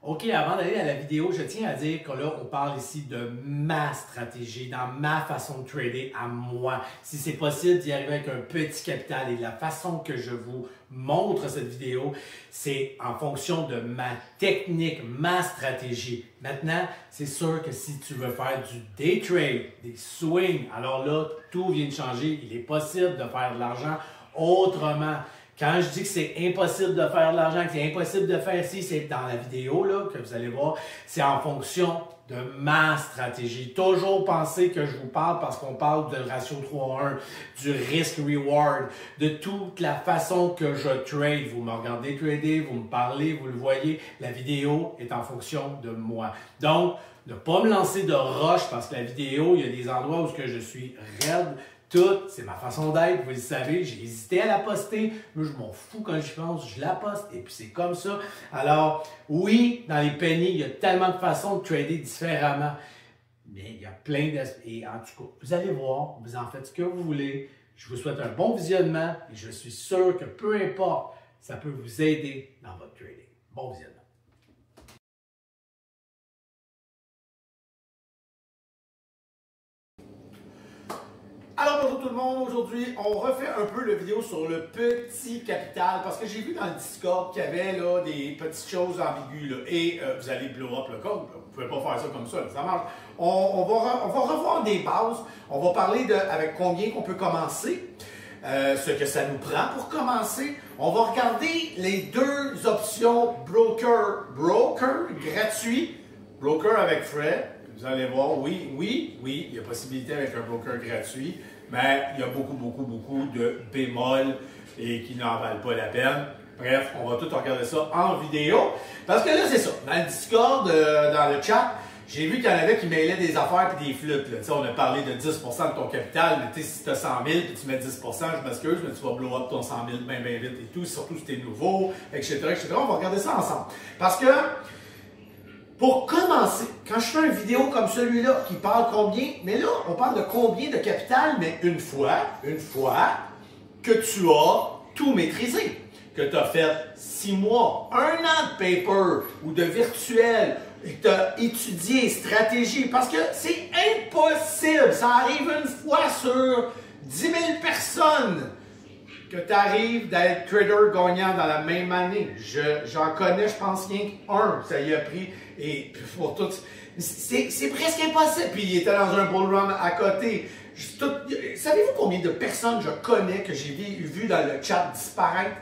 OK, avant d'aller à la vidéo, je tiens à dire que là, on parle ici de ma stratégie, dans ma façon de trader à moi. Si c'est possible d'y arriver avec un petit capital et la façon que je vous montre cette vidéo, c'est en fonction de ma technique, ma stratégie. Maintenant, c'est sûr que si tu veux faire du day trade, des swings, alors là, tout vient de changer. Il est possible de faire de l'argent autrement. Quand je dis que c'est impossible de faire de l'argent, que c'est impossible de faire ci, c'est dans la vidéo là, que vous allez voir, c'est en fonction de ma stratégie. Toujours penser que je vous parle parce qu'on parle de ratio 3-1, du risk-reward, de toute la façon que je trade. Vous me regardez trader, vous me parlez, vous le voyez, la vidéo est en fonction de moi. Donc, ne pas me lancer de roche parce que la vidéo, il y a des endroits où je suis raide. Tout, c'est ma façon d'être, vous le savez, j'ai hésité à la poster, mais je m'en fous quand j'y pense, je la poste et puis c'est comme ça. Alors, oui, dans les pennies, il y a tellement de façons de trader différemment, mais il y a plein d'aspects. Et en tout cas, vous allez voir, vous en faites ce que vous voulez. Je vous souhaite un bon visionnement et je suis sûr que peu importe, ça peut vous aider dans votre trading. Bon visionnement. Alors bonjour tout le monde, aujourd'hui on refait un peu la vidéo sur le petit capital parce que j'ai vu dans le Discord qu'il y avait là, des petites choses ambiguës là, et vous allez blow up le code, vous pouvez pas faire ça comme ça, ça marche. On va revoir des bases, on va parler de avec combien qu'on peut commencer, ce que ça nous prend pour commencer. On va regarder les deux options broker gratuit, broker avec frais. Vous allez voir, oui, il y a possibilité avec un broker gratuit, mais il y a beaucoup de bémols et qui n'en valent pas la peine. Bref, on va tout regarder ça en vidéo. Parce que là, c'est ça. Dans le Discord, dans le chat, j'ai vu qu'il y en avait qui mêlaient des affaires et des flûtes. Là. On a parlé de 10 de ton capital, mais si tu as 100 000 et tu mets 10 je m'excuse, mais tu vas blow up ton 100 000 bien vite et tout, surtout si tu es nouveau, etc., etc. On va regarder ça ensemble. Parce que pour commencer, quand je fais une vidéo comme celui-là qui parle combien, mais là, on parle de combien de capital, mais une fois que tu as tout maîtrisé, que tu as fait 6 mois, 1 an de paper ou de virtuel, et que tu as étudié stratégie, parce que c'est impossible, ça arrive une fois sur 10 000 personnes que tu arrives d'être trader gagnant dans la même année. J'en connais, je pense, rien qu'un. Ça y a pris. Et pour tout, c'est presque impossible. Puis il était dans un bull run à côté. Savez-vous combien de personnes je connais que j'ai vu dans le chat disparaître?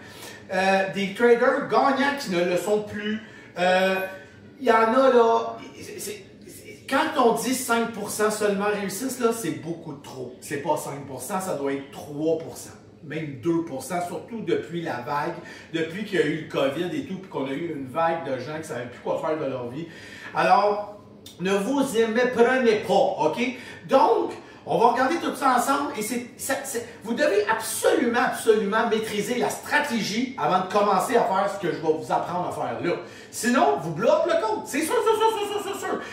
Des traders gagnants qui ne le sont plus. Il y en a là. Quand on dit 5% seulement réussissent, là, c'est beaucoup trop. C'est pas 5%, ça doit être 3%. Même 2%, surtout depuis la vague, depuis qu'il y a eu le COVID et tout, puis qu'on a eu une vague de gens qui ne savaient plus quoi faire de leur vie. Alors, ne vous y méprenez pas, OK? Donc, on va regarder tout ça ensemble et vous devez absolument maîtriser la stratégie avant de commencer à faire ce que je vais vous apprendre à faire là. Sinon, vous bloquez le compte. C'est sûr.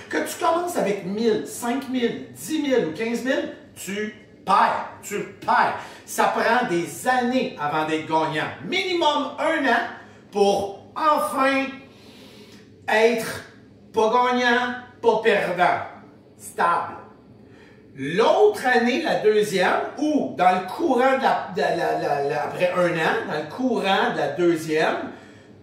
Que tu commences avec 1000, 5000, 10 000 ou 15 000, tu perds. Ça prend des années avant d'être gagnant. Minimum 1 an pour enfin être pas gagnant, pas perdant. Stable. L'autre année, la deuxième, ou dans le courant après 1 an, dans le courant de la deuxième,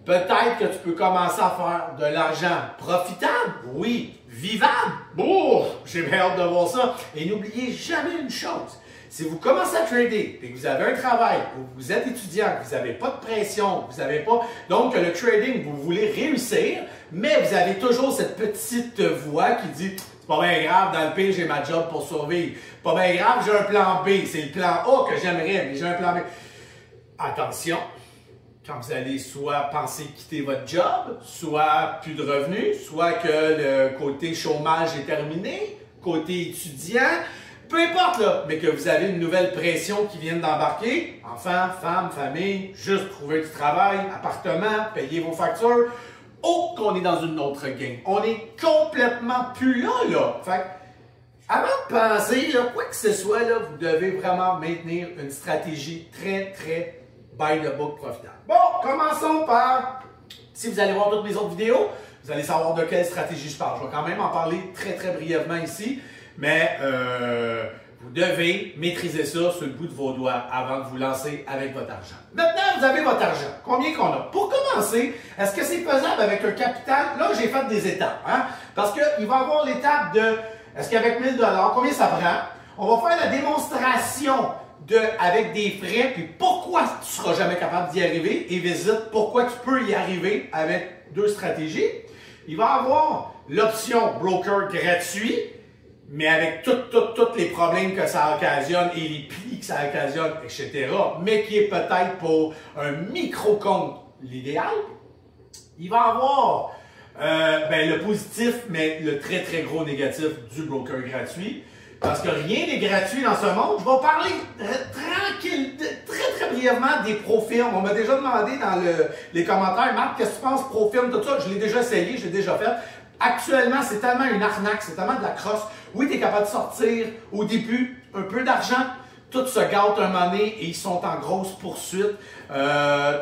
peut-être que tu peux commencer à faire de l'argent profitable, oui, vivable. Oh, j'ai bien hâte de voir ça. Et n'oubliez jamais une chose. Si vous commencez à trader et que vous avez un travail, ou vous êtes étudiant, que vous n'avez pas de pression, vous n'avez pas. Donc, le trading, vous voulez réussir, mais vous avez toujours cette petite voix qui dit c'est pas bien grave, dans le pire, j'ai ma job pour survivre. Pas bien grave, j'ai un plan B. C'est le plan A que j'aimerais, mais j'ai un plan B. Attention. Quand vous allez soit penser quitter votre job, soit plus de revenus, soit que le côté chômage est terminé, côté étudiant, peu importe là, mais que vous avez une nouvelle pression qui vient d'embarquer, enfants, femmes, famille, juste trouver du travail, appartement, payer vos factures, oh qu'on est dans une autre game. On est complètement plus là. Fait avant de penser, là, quoi que ce soit, là, vous devez vraiment maintenir une stratégie très by the book profitable. Bon, commençons par, si vous allez voir toutes mes autres vidéos, Vous allez savoir de quelle stratégie je parle. Je vais quand même en parler très, très brièvement ici, mais vous devez maîtriser ça sur le bout de vos doigts avant de vous lancer avec votre argent. Maintenant, vous avez votre argent. Combien qu'on a? Pour commencer, est-ce que c'est faisable avec un capital? Là, j'ai fait des étapes, hein? Parce qu'il va y avoir l'étape de, est-ce qu'avec 1000 $, combien ça prend? On va faire la démonstration avec des frais, puis pourquoi tu ne seras jamais capable d'y arriver, et visite pourquoi tu peux y arriver avec 2 stratégies. Il va y avoir l'option broker gratuit, mais avec tous les problèmes que ça occasionne et les plis que ça occasionne, etc., mais qui est peut-être pour un micro-compte l'idéal. Il va y avoir le positif, mais le très, très gros négatif du broker gratuit. Parce que rien n'est gratuit dans ce monde. Je vais parler très brièvement des ProFirm. On m'a déjà demandé dans les commentaires, Marc, qu'est-ce que tu penses ProFirm, tout ça? Je l'ai déjà essayé, je l'ai déjà fait. Actuellement, c'est tellement une arnaque, c'est tellement de la crosse. Oui, tu es capable de sortir au début un peu d'argent. Tout se gâte un moment donné et ils sont en grosse poursuite.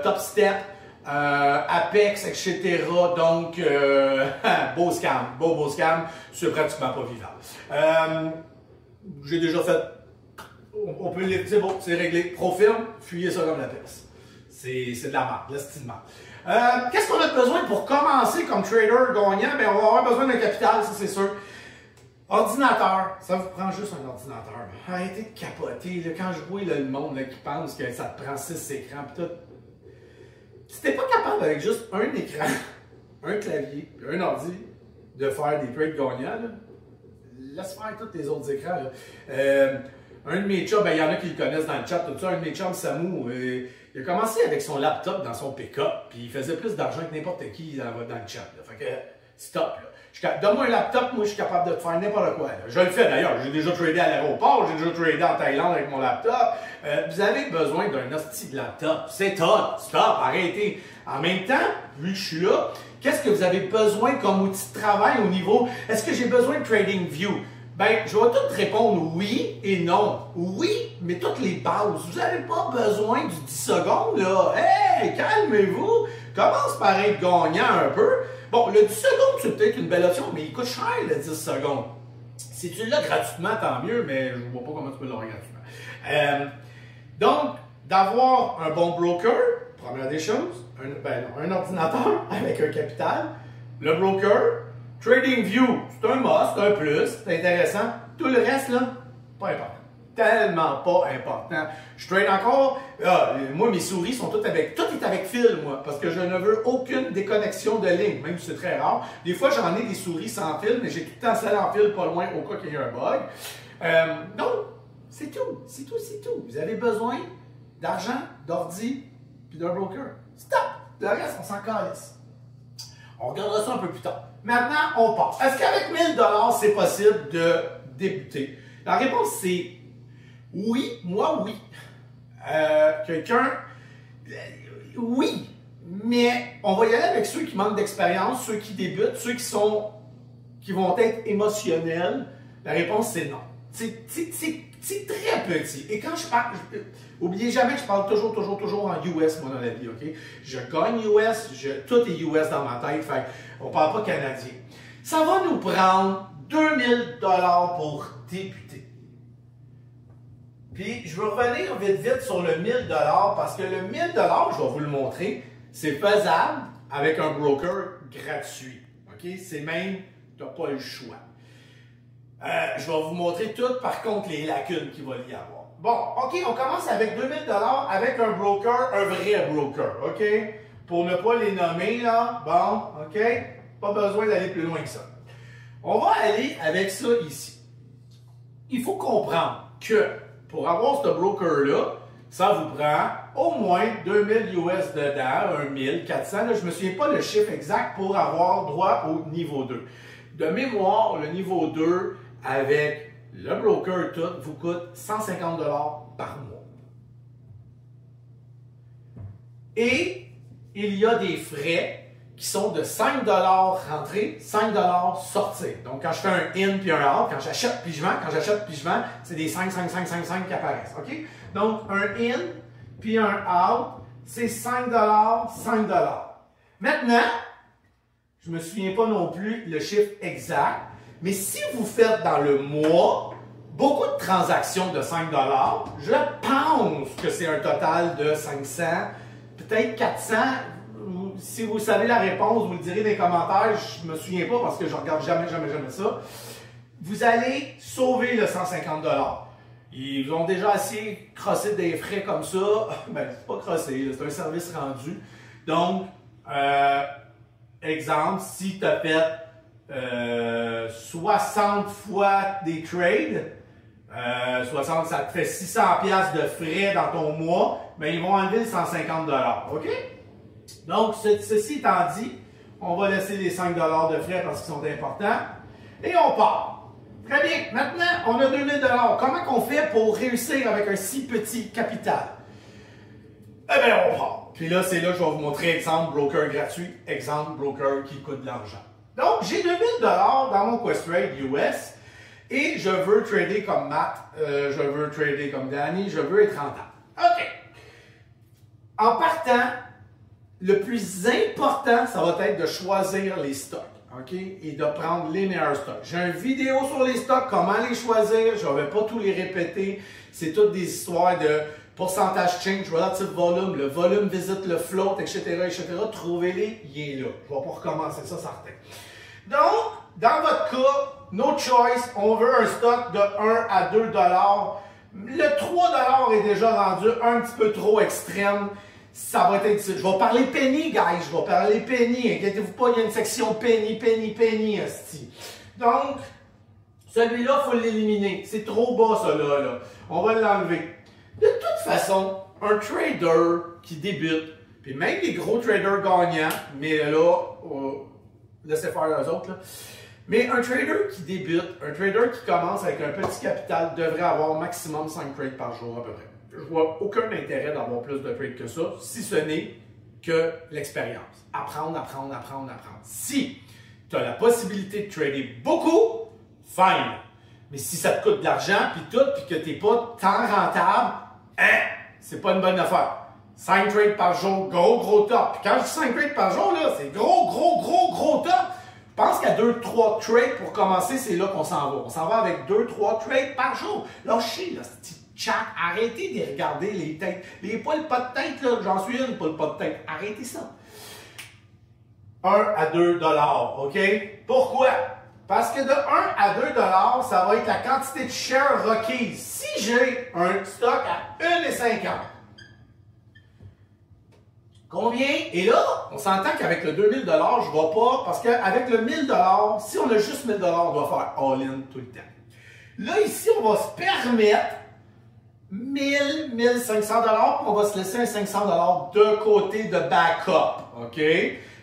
Top Step, Apex, etc. Donc, beau scam, beau scam. C'est pratiquement pas vivable. J'ai déjà fait. On peut les. C'est bon, c'est réglé. ProFirm, fuyez ça comme la peste. C'est de la merde, l'estimement. Qu'est-ce qu'on a besoin pour commencer comme trader gagnant? Ben, on va avoir besoin d'un capital, ça c'est sûr. Ordinateur, ça vous prend juste un ordinateur. Arrêtez de capoter. Là, quand je vois le monde là, qui pense que ça te prend 6 écrans, pis tout. Si t'es pas capable avec juste un écran, un clavier, un ordi, de faire des trades gagnants, là, laisse faire tous les autres écrans. Un de mes chums, il y en a qui le connaissent dans le chat, tout ça, un de mes chums, Samu, il a commencé avec son laptop dans son pick-up, puis il faisait plus d'argent que n'importe qui dans le chat. Là. Fait que, stop. Donne-moi un laptop, moi je suis capable de te faire n'importe quoi. Là. Je le fais d'ailleurs, j'ai déjà tradé à l'aéroport, j'ai déjà tradé en Thaïlande avec mon laptop. Vous avez besoin d'un hostie de laptop. C'est top, stop, arrêtez. En même temps, vu que je suis là, qu'est-ce que vous avez besoin comme outil de travail au niveau, est-ce que j'ai besoin de TradingView? Ben, je vais tout répondre oui et non. Oui, mais toutes les bases. Vous n'avez pas besoin du 10 secondes, là. Hey, calmez-vous. Commence par être gagnant un peu. Bon, le 10 secondes, c'est peut-être une belle option, mais il coûte cher, le 10 secondes. Si tu l'as gratuitement, tant mieux, mais je ne vois pas comment tu peux l'avoir gratuitement. Donc, d'avoir un bon broker, première des choses, un ordinateur avec un capital, le broker, TradingView, c'est un must, c'est un plus, c'est intéressant. Tout le reste, là, pas important. Tellement pas important. Je trade encore. Moi, mes souris sont toutes avec. Tout est avec fil, moi, parce que je ne veux aucune déconnexion de ligne, même si c'est très rare. Des fois, j'en ai des souris sans fil, mais j'ai tout le temps celle en fil pas loin au cas qu'il y ait un bug. Donc, c'est tout. C'est tout, c'est tout. Vous avez besoin d'argent, d'ordi, puis d'un broker. Stop! Le reste, on s'en calisse. On regardera ça un peu plus tard. Maintenant, on part. Est-ce qu'avec 1000 $, c'est possible de débuter? La réponse, c'est oui. Moi, oui. Quelqu'un, oui. Mais on va y aller avec ceux qui manquent d'expérience, ceux qui débutent, ceux qui vont être émotionnels. La réponse, c'est non. C'est très petit. Et quand je parle, oubliez jamais que je parle toujours en US, moi, dans la vie, OK? Je gagne US, tout est US dans ma tête, fait on parle pas canadien. Ça va nous prendre 2000 $ pour débuter. Puis, je vais revenir vite sur le 1000 $ parce que le 1000 $, je vais vous le montrer, c'est faisable avec un broker gratuit. OK? C'est même, tu n'as pas le choix. Je vais vous montrer tout, par contre, les lacunes qu'il va y avoir. Bon, OK, on commence avec 2000 $ avec un broker, un vrai broker, OK? Pour ne pas les nommer, là, bon, OK? Pas besoin d'aller plus loin que ça. On va aller avec ça ici. Il faut comprendre que pour avoir ce broker-là, ça vous prend au moins 2000 US dedans, 1400. Là, je ne me souviens pas le chiffre exact pour avoir droit au niveau 2. De mémoire, le niveau 2, avec le broker tout, vous coûte 150 $ par mois. Et il y a des frais qui sont de 5 $ rentrée, 5 $ sortir. Donc, quand je fais un in puis un out, quand j'achète puis je vends, c'est des 5 qui apparaissent. OK? Donc, un in puis un out, c'est 5 $, 5 $. Maintenant, Je ne me souviens pas non plus le chiffre exact. Mais si vous faites dans le mois beaucoup de transactions de 5 $, je pense que c'est un total de 500, peut-être 400. Si vous savez la réponse, vous le direz dans les commentaires. Je ne me souviens pas parce que je ne regarde jamais ça. Vous allez sauver le 150 $. Ils ont déjà assez crossé des frais comme ça. Ben, c'est pas crossé, c'est un service rendu. Donc, exemple, si tu as fait 60 fois des trades, 60, ça te fait 600 $ de frais dans ton mois, ben ils vont enlever le 150 $. OK? Donc, ceci étant dit, on va laisser les 5 $ de frais parce qu'ils sont importants. Et on part. Très bien. Maintenant, on a 2000 $. Comment qu'on fait pour réussir avec un si petit capital? Eh bien, on part. Puis là, c'est là que je vais vous montrer exemple broker gratuit, exemple broker qui coûte de l'argent. Donc, j'ai 2000 $ dans mon Questrade US et je veux trader comme Matt, je veux trader comme Danny, je veux être rentable. OK. En partant, le plus important, ça va être de choisir les stocks. OK? Et de prendre les meilleurs stocks. J'ai une vidéo sur les stocks, comment les choisir. Je ne vais pas tous les répéter. C'est toutes des histoires de pourcentage change, relative volume, le volume visite le float, etc., etc. Trouvez-les, il est là. Je ne vais pas recommencer ça, certain. Donc, dans votre cas, no choice, on veut un stock de 1 à 2 $. Le 3 $ est déjà rendu un petit peu trop extrême. Ça va être difficile. Je vais parler penny, guys. Je vais parler penny. Inquiétez-vous pas, il y a une section penny, hostie. Donc, celui-là, il faut l'éliminer. C'est trop bas, ça, là. On va l'enlever. De toute façon, un trader qui débute, puis même les gros traders gagnants, mais là, laissez faire les autres, là. Mais un trader qui débute, un trader qui commence avec un petit capital devrait avoir maximum 5 trades par jour à peu près. Je vois aucun intérêt d'avoir plus de trades que ça, si ce n'est que l'expérience. Apprendre. Si tu as la possibilité de trader beaucoup, fine. Mais si ça te coûte de l'argent, puis que tu n'es pas tant rentable, c'est pas une bonne affaire. 5 trades par jour, gros top. Puis quand je dis 5 trades par jour, là, c'est gros top. Je pense qu'à 2-3 trades pour commencer, c'est là qu'on s'en va. On s'en va avec 2-3 trades par jour. Lâchez, là, ce petit chat. Arrêtez de regarder les têtes. Les poules pas de tête, là, j'en suis une poule pas de tête. Arrêtez ça. 1 à 2 $, OK? Pourquoi? Parce que de 1 à 2 $, ça va être la quantité de shares requise. Si j'ai un stock à 1,50 $, combien? Et là, on s'entend qu'avec le 2000 $, je ne vais pas, parce qu'avec le 1000 $, si on a juste 1000 $, on doit faire all-in tout le temps. Là, ici, on va se permettre 1000, 1500 $, puis on va se laisser un 500 $ de côté de backup. OK?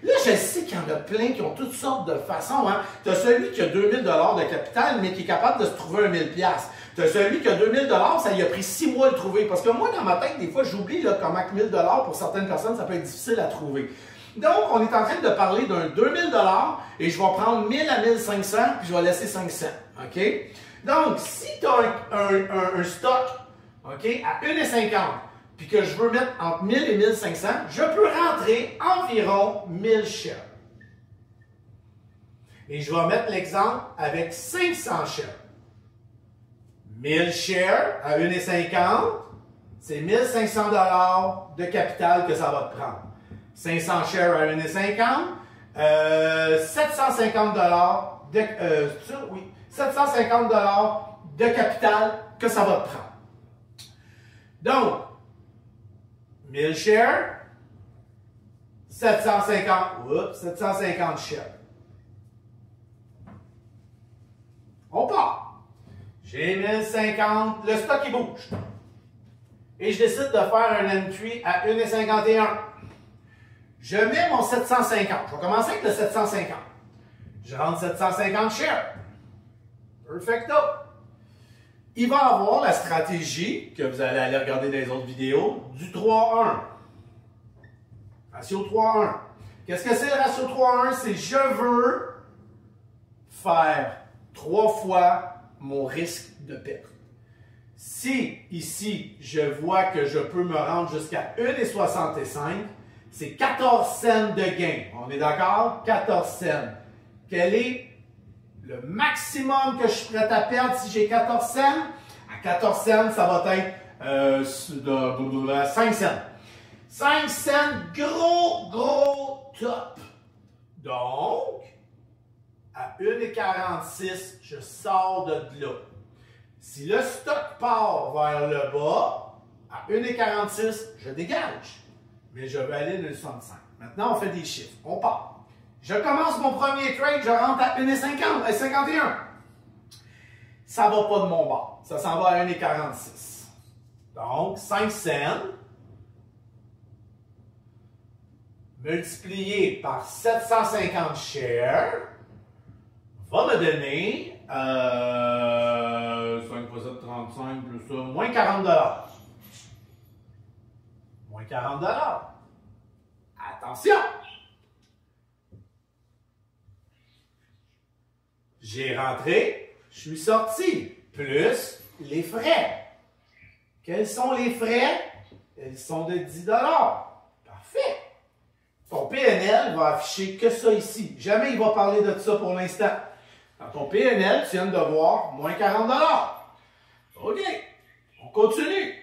Là, je sais qu'il y en a plein qui ont toutes sortes de façons. Hein? Tu as celui qui a 2000 $ de capital, mais qui est capable de se trouver un 1000 $. Tu as celui qui a 2000 $, ça lui a pris 6 mois à le trouver. Parce que moi, dans ma tête, des fois, j'oublie comment 1000 $ pour certaines personnes, ça peut être difficile à trouver. Donc, on est en train de parler d'un 2000 $ et je vais prendre 1000 à 1500 puis je vais laisser 500. OK? Donc, si tu as un stock, OK, à 1,50 $, puis que je veux mettre entre 1000 et 1500, je peux rentrer environ 1000 shares. Et je vais mettre l'exemple avec 500 shares. 1000 shares à 1,50 $, c'est 1500 $ de capital que ça va te prendre. 500 shares à 1,50 $, 750 $, 750 $ de capital que ça va te prendre. Donc, 1000 shares, 750 shares. On part. J'ai 1050, le stock il bouge. Et je décide de faire un entry à 1,51 $. Je mets mon 750. Je vais commencer avec le 750. Je rentre 750 shares. Perfecto. Il va avoir la stratégie, que vous allez aller regarder dans les autres vidéos, du 3-1. Ratio 3-1. Qu'est-ce que c'est le ratio 3-1? C'est je veux faire 3 fois mon risque de perte. Si, ici, je vois que je peux me rendre jusqu'à 1,65, c'est 14 cents de gain. On est d'accord? 14 cents. Quel est le maximum que je suis prêt à perdre si j'ai 14 cents? À 14 cents, ça va être 5 cents. 5 cents, gros top. Donc, à 1,46, je sors de là. Si le stock part vers le bas, à 1,46, je dégage. Mais je vais aller à 1,65. Maintenant, on fait des chiffres. On part. Je commence mon premier trade, je rentre à 1,50, 51. Ça ne va pas de mon bord. Ça s'en va à 1,46. Donc, 5 cents multiplié par 750 shares va me donner 5 fois 7, 35 plus ça, moins 40 $. Moins 40 $. Attention! J'ai rentré, je suis sorti, plus les frais. Quels sont les frais? Ils sont de 10 $. Parfait. Ton PNL va afficher que ça ici. Jamais il va parler de ça pour l'instant. Dans ton PNL, tu viens de voir moins 40 $. OK. On continue.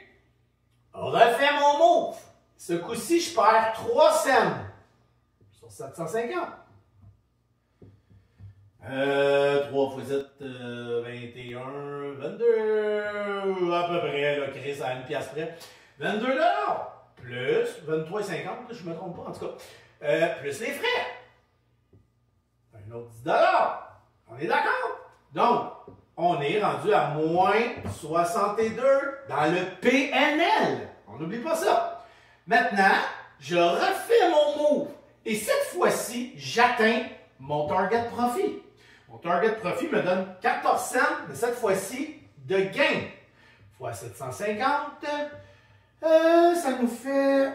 On refait mon move. Ce coup-ci, je perds 3 cents sur 750. 3 fois 7, 21, 22, à peu près, là, Chris, à une pièce près. 22 $, plus 23,50, je ne me trompe pas, en tout cas, plus les frais. Un autre 10 $. On est d'accord? Donc, on est rendu à moins 62 dans le PNL. On n'oublie pas ça. Maintenant, je refais mon move. Et cette fois-ci, j'atteins mon target profit. Mon target profit me donne 14 cents, mais cette fois-ci, de gain. Fois 750, ça nous fait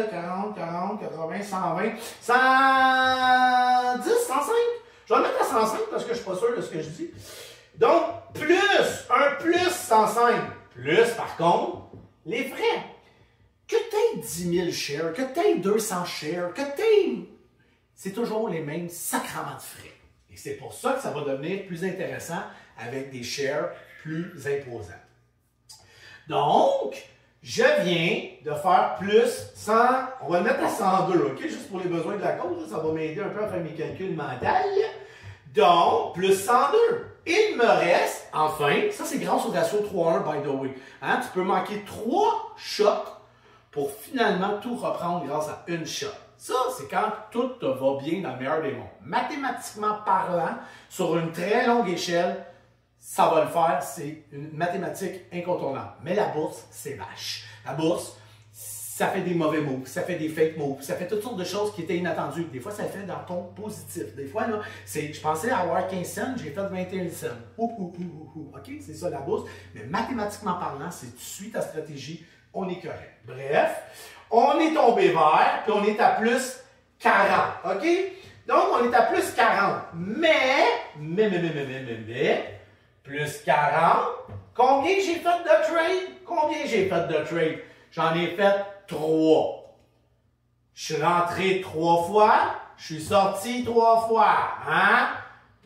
40, 40, 80, 120, 110, 105. Je vais le mettre à 105 parce que je ne suis pas sûr de ce que je dis. Donc, un plus 105. Plus, par contre, les frais. Que tu aies 10 000 shares, que tu aies 200 shares, que tu aies... C'est toujours les mêmes sacrements de frais. Et c'est pour ça que ça va devenir plus intéressant avec des shares plus imposants. Donc, je viens de faire plus 100, on va le mettre à 102, OK? Juste pour les besoins de la cause, ça va m'aider un peu à faire mes calculs mentaux. Donc, plus 102. Il me reste, enfin, ça c'est grâce au ratio 3-1, by the way. Hein? Tu peux manquer 3 shots pour finalement tout reprendre grâce à une shot. Ça, c'est quand tout te va bien dans le meilleur des mondes. Mathématiquement parlant, sur une très longue échelle, ça va le faire, c'est une mathématique incontournable. Mais la bourse, c'est vache. La bourse, ça fait des mauvais moves, ça fait des fake moves, ça fait toutes sortes de choses qui étaient inattendues. Des fois, ça fait dans ton positif. Des fois, là, je pensais avoir 15 cents, j'ai fait 21 cents. OK, c'est ça la bourse. Mais mathématiquement parlant, si tu suis ta stratégie, on est correct. Bref, on est tombé vert, puis on est à plus 40. OK? Donc, on est à plus 40. Mais, plus 40. Combien j'ai fait de trade? Combien j'ai fait de trade? J'en ai fait 3. Je suis rentré 3 fois. Je suis sorti 3 fois. Hein?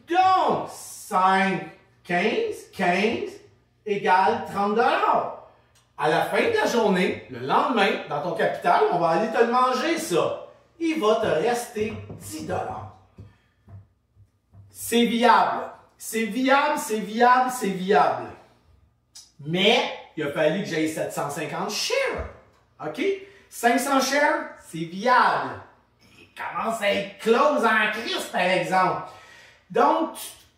Donc, 5, 15 égale 30 $. À la fin de la journée, le lendemain, dans ton capital, on va aller te le manger, ça. Il va te rester 10 $. C'est viable. C'est viable, c'est viable, c'est viable. Mais, il a fallu que j'aille 750 shares. OK? 500 shares, c'est viable. Il commence à être close en crise, par exemple. Donc,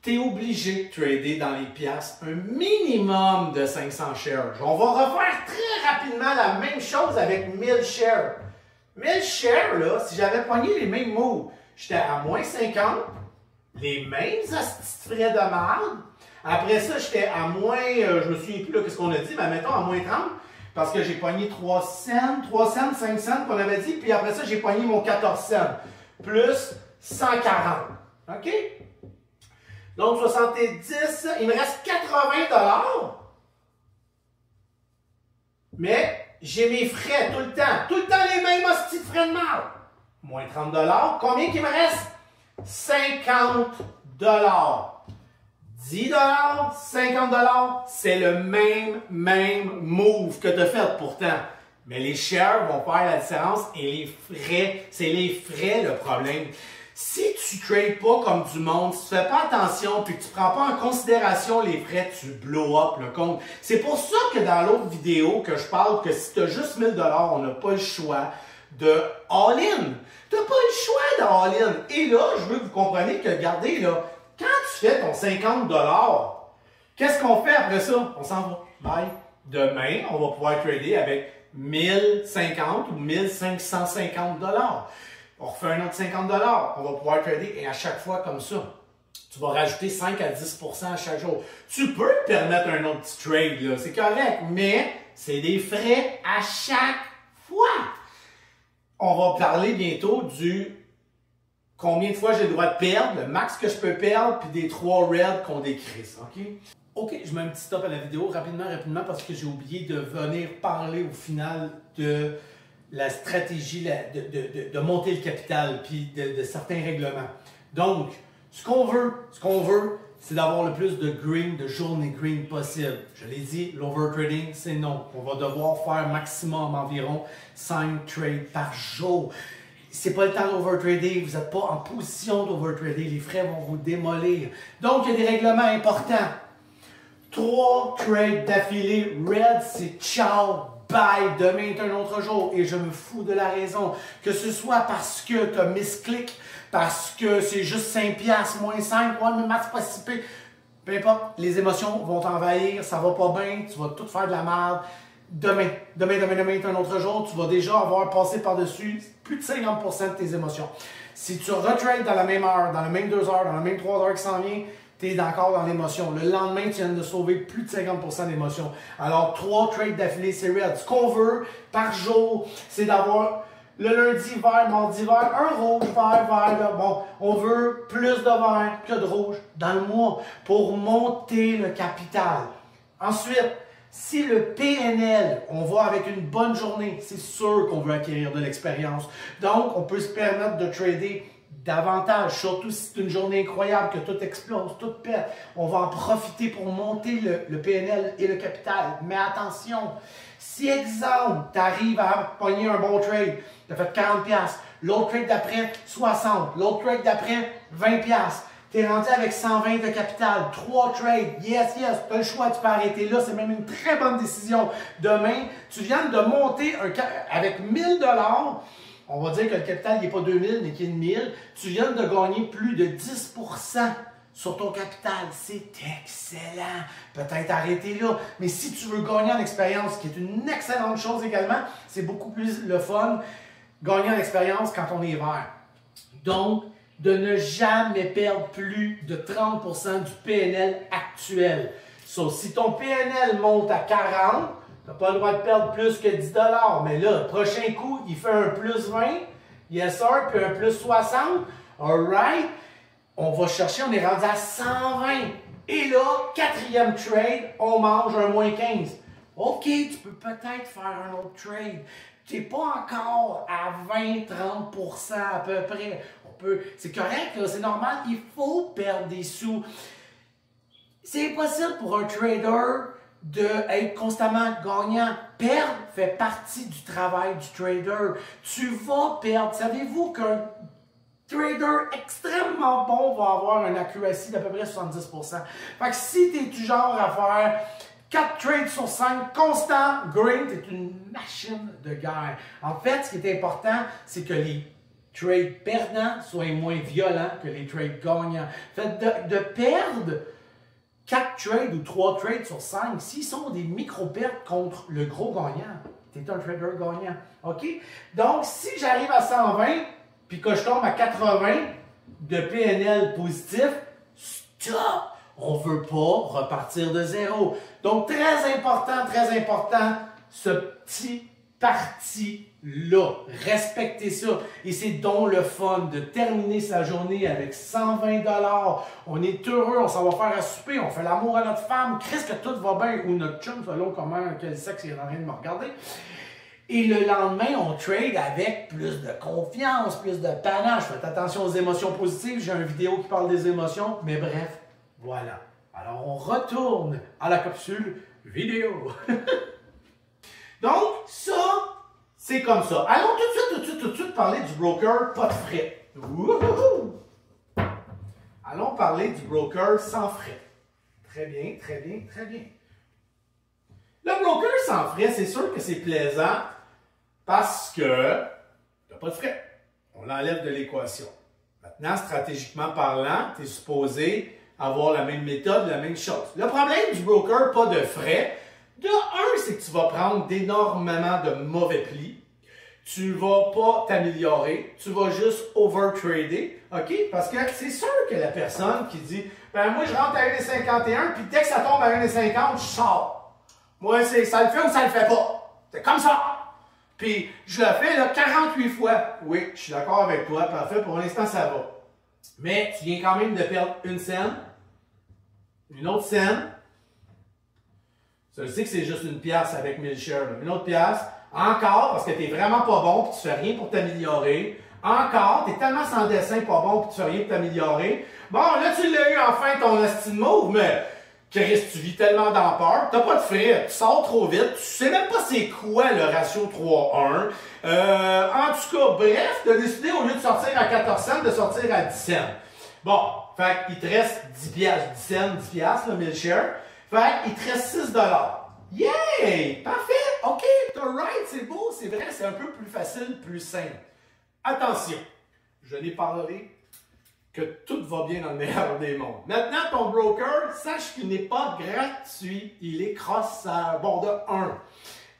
tu es obligé de trader dans les piastres un minimum de 500 shares. On va refaire très rapidement la même chose avec 1000 shares. 1000 shares, là, si j'avais pogné les mêmes moves, j'étais à moins 50, les mêmes frais de marde. Après ça, j'étais à moins, je me souviens plus, qu'est-ce qu'on a dit, mais mettons à moins 30, parce que j'ai pogné 3 cents, 5 cents qu'on avait dit, puis après ça, j'ai pogné mon 14 cents, plus 140. OK? Donc, 70, il me reste 80 $. Mais, j'ai mes frais tout le temps les mêmes hosties de frais de marge. Moins 30 $. Combien qu'il me reste? 50 $. 10 $, 50 $, c'est le même move que tu as fait pourtant. Mais les shares vont faire la différence et les frais, c'est les frais le problème. Si tu ne trades pas comme du monde, si tu ne fais pas attention et que tu ne prends pas en considération les frais, tu blow up le compte. C'est pour ça que dans l'autre vidéo que je parle que si tu as juste 1000 $, on n'a pas le choix de all-in. Tu n'as pas le choix de all-in. Et là, je veux que vous compreniez que, regardez, là, quand tu fais ton 50 $, qu'est-ce qu'on fait après ça? On s'en va. Bye. Demain, on va pouvoir trader avec 1050 ou 1550 $. On refait un autre 50 $. On va pouvoir trader et à chaque fois comme ça, tu vas rajouter 5 à 10 % à chaque jour. Tu peux te permettre un autre petit trade, là, c'est correct, mais c'est des frais à chaque fois. On va parler bientôt du combien de fois j'ai le droit de perdre, le max que je peux perdre, puis des 3 reds qu'on décrit, OK? OK, je mets un petit stop à la vidéo rapidement, parce que j'ai oublié de venir parler au final de la stratégie de monter le capital, puis de certains règlements. Donc, ce qu'on veut, c'est d'avoir le plus de green, de journée green possible. Je l'ai dit, l'overtrading, c'est non. On va devoir faire maximum environ 5 trades par jour. C'est pas le temps d'overtrader, vous n'êtes pas en position d'overtrader, les frais vont vous démolir. Donc, il y a des règlements importants. 3 trades d'affilée, red, c'est ciao, bye, demain est un autre jour. Et je me fous de la raison. Que ce soit parce que tu as misclick, parce que c'est juste 5 $, moins 5, ouais, mais max pas si peu. Peu importe, les émotions vont t'envahir, ça va pas bien, tu vas tout faire de la merde. Demain est un autre jour, tu vas déjà avoir passé par-dessus plus de 50 % de tes émotions. Si tu retrades dans la même heure, dans la même 2 heures, dans la même 3 heures qui s'en vient, tu es encore dans l'émotion. Le lendemain, tu viens de sauver plus de 50 % d'émotion. Alors, 3 trades d'affilée, c'est red. Ce qu'on veut par jour, c'est d'avoir le lundi vert, mardi vert, un rouge, vert, là. Bon, on veut plus de vert que de rouge dans le mois pour monter le capital. Ensuite, si le PNL, on va avec une bonne journée, c'est sûr qu'on veut acquérir de l'expérience. Donc, on peut se permettre de trader davantage, surtout si c'est une journée incroyable, que tout explose, tout pète. On va en profiter pour monter le PNL et le capital. Mais attention, si, exemple, tu arrives à pogner un bon trade, tu as fait 40 $, l'autre trade d'après, 60, l'autre trade d'après, 20 $. Tu es rendu avec 120 de capital, 3 trades, yes, tu as le choix, tu peux arrêter là, c'est même une très bonne décision. Demain, tu viens de monter avec 1000 $, on va dire que le capital n'est pas 2000, mais qu'il est 1000, tu viens de gagner plus de 10 % sur ton capital. C'est excellent. Peut-être arrêter là. Mais si tu veux gagner en expérience, ce qui est une excellente chose également, c'est beaucoup plus le fun, gagner en expérience quand on est vert. Donc, de ne jamais perdre plus de 30 % du PNL actuel. Sauf si ton PNL monte à 40, tu n'as pas le droit de perdre plus que 10 $. Mais là, le prochain coup, il fait un plus 20, yes sir, puis un plus 60. Alright. On va chercher, on est rendu à 120. Et là, 4e trade, on mange un moins 15. OK, tu peux peut-être faire un autre trade. Tu n'es pas encore à 20-30 % à peu près. C'est correct, c'est normal, il faut perdre des sous. C'est impossible pour un trader d'être constamment gagnant. Perdre fait partie du travail du trader. Tu vas perdre. Savez-vous qu'un trader extrêmement bon va avoir une accuracy d'à peu près 70 %. Fait que si tu es du genre à faire 4 trades sur 5 constants, green, tu es une machine de guerre. En fait, ce qui est important, c'est que les trades perdants soient moins violents que les trades gagnants. Fait de perdre 4 trades ou 3 trades sur 5, s'ils sont des micro-pertes contre le gros gagnant, tu es un trader gagnant. OK? Donc, si j'arrive à 120 puis que je tombe à 80 de PNL positif, stop! On ne veut pas repartir de zéro. Donc, très important, ce petit parti-là. Respectez ça. Et c'est donc le fun de terminer sa journée avec 120 $. On est heureux, on s'en va faire à souper, on fait l'amour à notre femme. Christ que tout va bien, ou notre chum, selon comment, quel sexe il est en train de me regarder. Et le lendemain, on trade avec plus de confiance, plus de panache. Faites attention aux émotions positives. J'ai une vidéo qui parle des émotions. Mais bref, voilà. Alors, on retourne à la capsule vidéo. Donc, ça, c'est comme ça. Allons tout de suite parler du broker pas de frais. Wouhou! Allons parler du broker sans frais. Très bien, très bien, très bien. Le broker sans frais, c'est sûr que c'est plaisant parce que tu n'as pas de frais. On l'enlève de l'équation. Maintenant, stratégiquement parlant, tu es supposé avoir la même méthode, la même chose. Le problème du broker pas de frais, de un, c'est que tu vas prendre d'énormément de mauvais plis. Tu vas pas t'améliorer, tu vas juste overtrader, OK? Parce que c'est sûr que la personne qui dit « Ben moi, je rentre à 1,51 puis dès que ça tombe à 1,50, je sors. Moi, ça le fait ou ça le fait pas. C'est comme ça. » Puis je le fais là, 48 fois. Oui, je suis d'accord avec toi, parfait, pour l'instant, ça va. Mais tu viens quand même de perdre une scène, une autre scène. Je sais que c'est juste une pièce avec 1000 shares, une autre pièce. Encore, parce que tu n'es vraiment pas bon et tu fais rien pour t'améliorer. Encore, tu es tellement sans dessin pas bon et tu fais rien pour t'améliorer. Bon, là, tu l'as eu enfin ton estime move, mais Chris, tu vis tellement dans peur, tu n'as pas de frais, tu sors trop vite, tu sais même pas c'est quoi le ratio 3-1. En tout cas, bref, tu as décidé au lieu de sortir à 14 cents, de sortir à 10 cents. Bon, fait qu'il te reste 10 piastres, 10 cents, 10 piastres, là, 1000 shares. Fait qu'il te reste 6 $. Yay! Parfait! OK, t'as right, c'est beau, c'est vrai, c'est un peu plus facile, plus simple. Attention, je n'ai parlé que tout va bien dans le meilleur des mondes. Maintenant, ton broker, sache qu'il n'est pas gratuit, il est crosseur. Bon, de 1,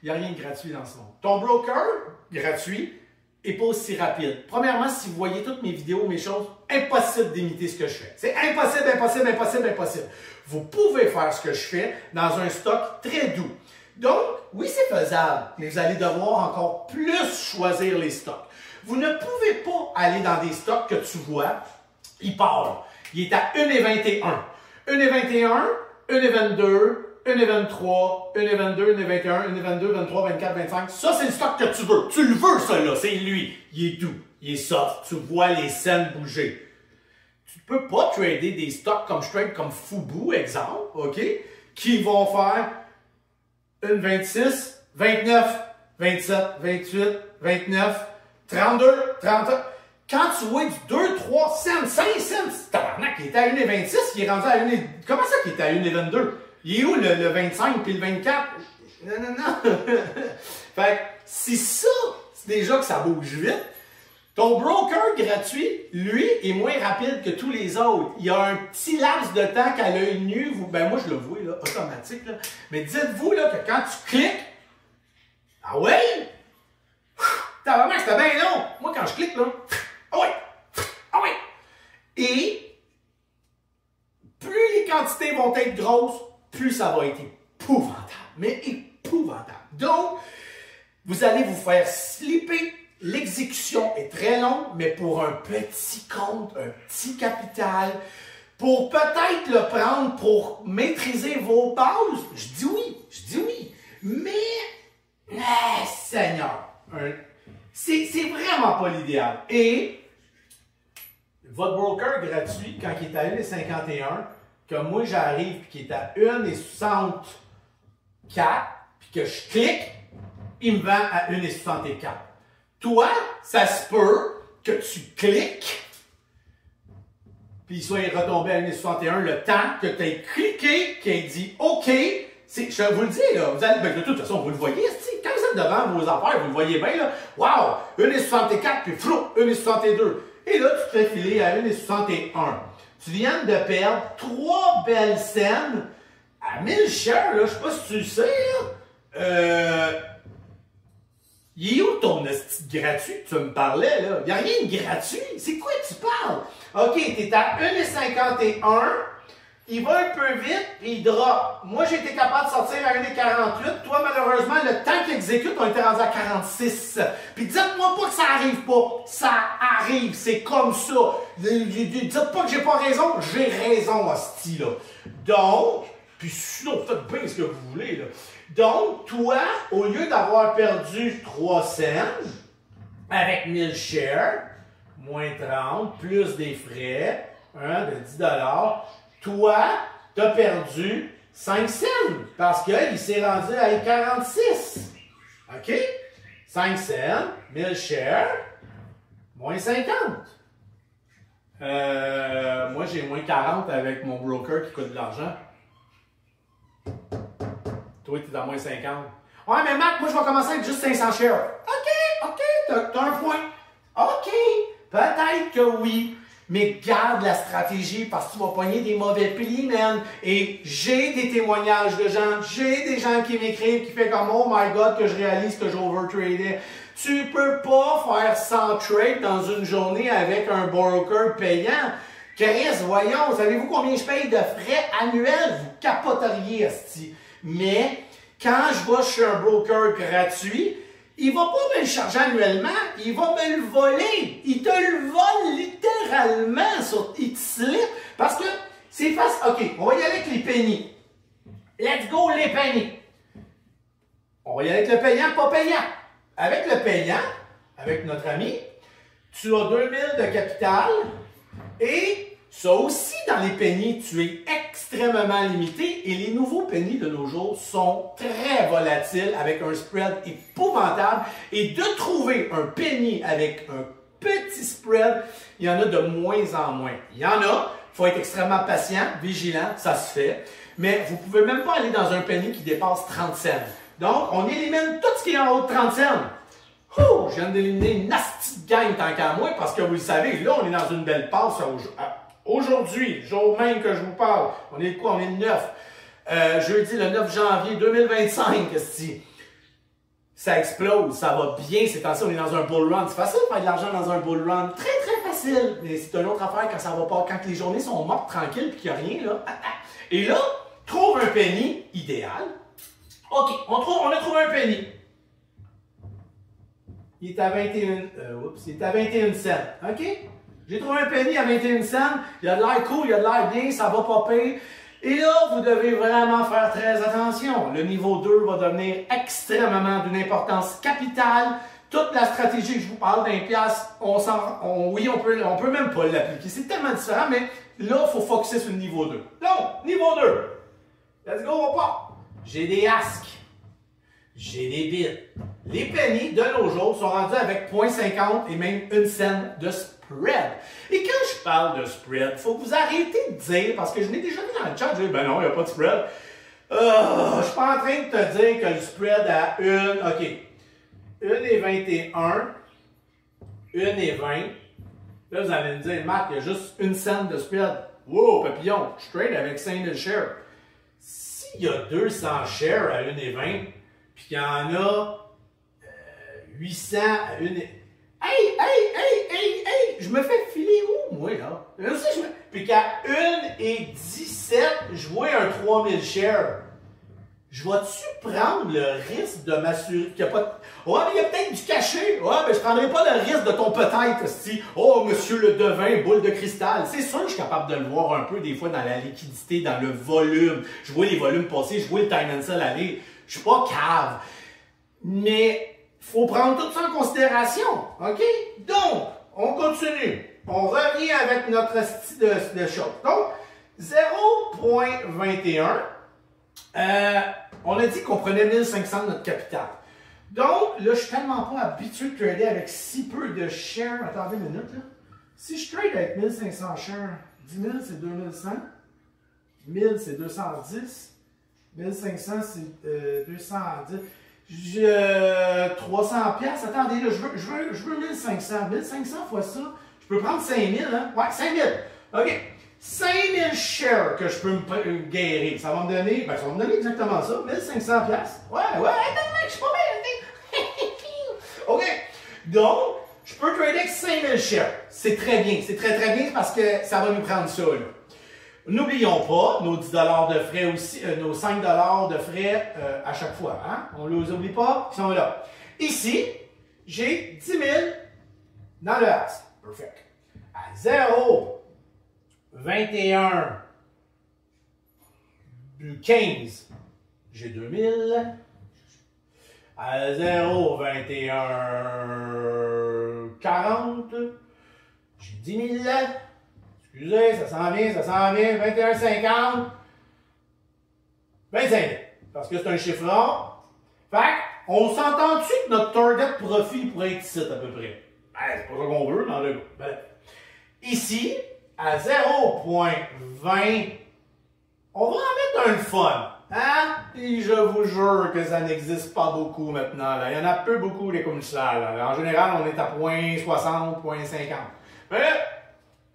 il n'y a rien de gratuit dans ce monde. Ton broker, gratuit, n'est pas aussi rapide. Premièrement, si vous voyez toutes mes vidéos, mes choses, impossible d'imiter ce que je fais. C'est impossible, impossible, impossible, impossible. Vous pouvez faire ce que je fais dans un stock très doux. Donc, oui, c'est faisable, mais vous allez devoir encore plus choisir les stocks. Vous ne pouvez pas aller dans des stocks que tu vois, il part. Il est à 1,21. 1,21, 1,22, 1,23, 1,22, 1,21, 1,22, 23, 24, 25. Ça, c'est le stock que tu veux. Tu le veux, ça, là. C'est lui. Il est doux. Il est soft. Tu vois les scènes bouger. Tu ne peux pas trader des stocks comme je trade comme Fubu, exemple, OK? Qui vont faire 1,26, 29, 27, 28, 29, 32, 31. Quand tu vois du 2, 3 cents, 5 cents, tabarnak, il était à 1,26, il est rendu à 1. Comment ça qu'il était à 1,22? Il est où le 25 puis le 24? Non, non, non. Fait que si ça, c'est déjà que ça bouge vite, ton broker gratuit, lui, est moins rapide que tous les autres. Il y a un petit laps de temps qu'à l'œil nu, ben moi je le vois, là, automatique, là. Mais dites-vous là, que quand tu cliques, ah ouais? Tabarnak, c'était bien long. Moi, quand je clique, là, ah ouais! Ah ouais! Et plus les quantités vont être grosses, plus ça va être épouvantable. Mais épouvantable. Donc, vous allez vous faire slipper. L'exécution est très longue, mais pour un petit compte, un petit capital, pour peut-être le prendre pour maîtriser vos bases, je dis oui. Mais, Seigneur, c'est vraiment pas l'idéal. Et votre broker gratuit, quand il est à 1,51, que moi j'arrive et qu'il est à 1,64, puis que je clique, il me vend à 1,64. Toi, ça se peut que tu cliques, puis il soit retombé à 1,61 le temps que tu aies cliqué, qu'il ait dit OK. Je vous le dis, là, vous allez, ben, de toute façon, vous le voyez, quand vous êtes devant vos affaires, vous le voyez bien, là. Wow! 1,64, puis flou, 1,62. Et là, tu te fais filer à 1,61. Tu viens de perdre 3 belles scènes à 1000 shares, là. Je sais pas si tu le sais, là. Il est où ton gratuit que tu me parlais, là? Il n'y a rien de gratuit. C'est quoi que tu parles? OK, tu es à 1,51. Il va un peu vite, puis il drop. Moi, j'ai été capable de sortir à 1,48. Toi, malheureusement, le temps qu'il exécute, on était rendu à 46. Puis dites-moi pas que ça arrive pas. Ça arrive, c'est comme ça. Dites pas que j'ai pas raison. J'ai raison, hostie, là. Donc, Puis sinon, faites bien ce que vous voulez. Là. Donc, toi, au lieu d'avoir perdu 3 cents, avec 1000 shares, moins 30, plus des frais, hein, de 10 toi, tu as perdu 5 cents parce qu'il s'est rendu à 46. OK? 5 cents, 1000 shares, moins 50. Moi, j'ai moins 40 avec mon broker qui coûte de l'argent. Toi, tu es à moins 50. Ouais, mais Mac, moi, je vais commencer avec juste 500 shares. OK, t'as un point. OK, peut-être que oui. Mais garde la stratégie parce que tu vas pogner des mauvais plis, man. Et j'ai des témoignages de gens, j'ai des gens qui m'écrivent, qui font comme « Oh my God, que je réalise que j'overtradais. » Tu peux pas faire 100 trades dans une journée avec un broker payant. Chris, voyons, savez-vous combien je paye de frais annuels? Vous capoteriez, asti. Mais quand je vais chez un broker gratuit, il va pas me le charger annuellement, il va me le voler. Il te le vole littéralement sur X-Slip. Parce que c'est facile. OK, on va y aller avec les pennies. Let's go, les pennies. On va y aller avec le payant, pas payant. Avec le payant, avec notre ami, tu as 2000 de capital et ça aussi, dans les pennies, tu es extrêmement limité et les nouveaux pennies de nos jours sont très volatiles avec un spread épouvantable et de trouver un penny avec un petit spread, il y en a de moins en moins. Il y en a, il faut être extrêmement patient, vigilant, ça se fait, mais vous ne pouvez même pas aller dans un penny qui dépasse 30 cents. Donc, on élimine tout ce qui est en haut de 30 cents. Ouh, je viens d'éliminer une nasty gang tant qu'à moi parce que vous le savez, là, on est dans une belle passe aujourd'hui, jour même que je vous parle. On est quoi? On est le 9. Jeudi, le 9 janvier 2025, ça explose, ça va bien. C'est temps-ci, on est dans un bull run. C'est facile de faire de l'argent dans un bull run. Très, très facile. Mais c'est une autre affaire quand ça va pas, quand les journées sont mortes, tranquilles, puis qu'il n'y a rien, là. Et là, trouve un penny idéal. OK, on a trouvé un penny. Il est à 21 cents. OK? J'ai trouvé un penny à 21 cents. Il a de l'air cool, il a de l'air bien, ça va popper. Et là, vous devez vraiment faire très attention. Le niveau 2 va devenir extrêmement d'une importance capitale. Toute la stratégie que je vous parle d'un piastre, oui, on peut même pas l'appliquer. C'est tellement différent, mais là, il faut focuser sur le niveau 2. Donc, niveau 2. Let's go, on part. J'ai des asks. J'ai des bits. Les pennies, de nos jours, sont rendus avec 0,50 et même 1 cent de spread. Et quand je parle de spread, il faut que vous arrêtez de dire, parce que je l'ai déjà vu dans le chat, je dis, ben non, il n'y a pas de spread. Je ne suis pas en train de te dire que le spread à 1, OK, 1,21, 1,20. Là, vous allez me dire, Marc, il y a juste 1 cent de spread. Wow, papillon, je trade avec 5000 shares. S'il y a 200 shares à 1,20, puis qu'il y en a 800 à 1... Hey! Je me fais filer où, moi, là? Puis qu'à 1,17, je vois un 3000 shares. Je vais-tu prendre le risque de m'assurer qu'il n'y a pas de... Ouais, mais il y a peut-être du cachet. Ouais, mais je ne prendrai pas le risque de ton peut-être, si. Oh, monsieur le devin, boule de cristal. C'est sûr que je suis capable de le voir un peu, des fois, dans la liquidité, dans le volume. Je vois les volumes passer, je vois le time and sell aller. Je suis pas cave. Mais il faut prendre tout ça en considération. OK? Donc, on continue. On revient avec notre style de choses. Donc, 0,21. On a dit qu'on prenait 1500 de notre capital. Donc, là, je suis tellement pas habitué de trader avec si peu de shares. Attendez une minute, là. Si je trade avec 1500 shares, 10 000, c'est 2100. 1000, c'est 210. 1500, c'est 210. 300 piastres. Attendez, là, je veux 1500. 1500 fois ça, je peux prendre 5000, hein? Ouais, 5000. OK. 5000 shares que je peux me guérir. Ça va me donner, ça va me donner exactement ça. 1500 piastres. Ouais, je suis pas bien. OK. Donc, je peux trader avec 5000 shares. C'est très bien. C'est très, très bien parce que ça va nous prendre ça, là. N'oublions pas nos 10 de frais aussi, nos 5 de frais à chaque fois. Hein? On ne les oublie pas, ils sont là. Ici, j'ai 10 000 dans le as. Perfect. À 0,21 du 15, j'ai 2000. À 0, 21, 40, j'ai 10 000. Excusez, ça s'en vient, 21, 50, 25 000. Parce que c'est un chiffre rond. Fait on s'entend-tu que notre target profit pourrait être ici à peu près? Ben, c'est pas ça qu'on veut, mais en le bref. Ici, à 0.20, on va en mettre un fun. Hein? Et je vous jure que ça n'existe pas beaucoup maintenant. Là. Il y en a peu beaucoup les commissaires. Là. En général, on est à 0.60, 0.50. Mais,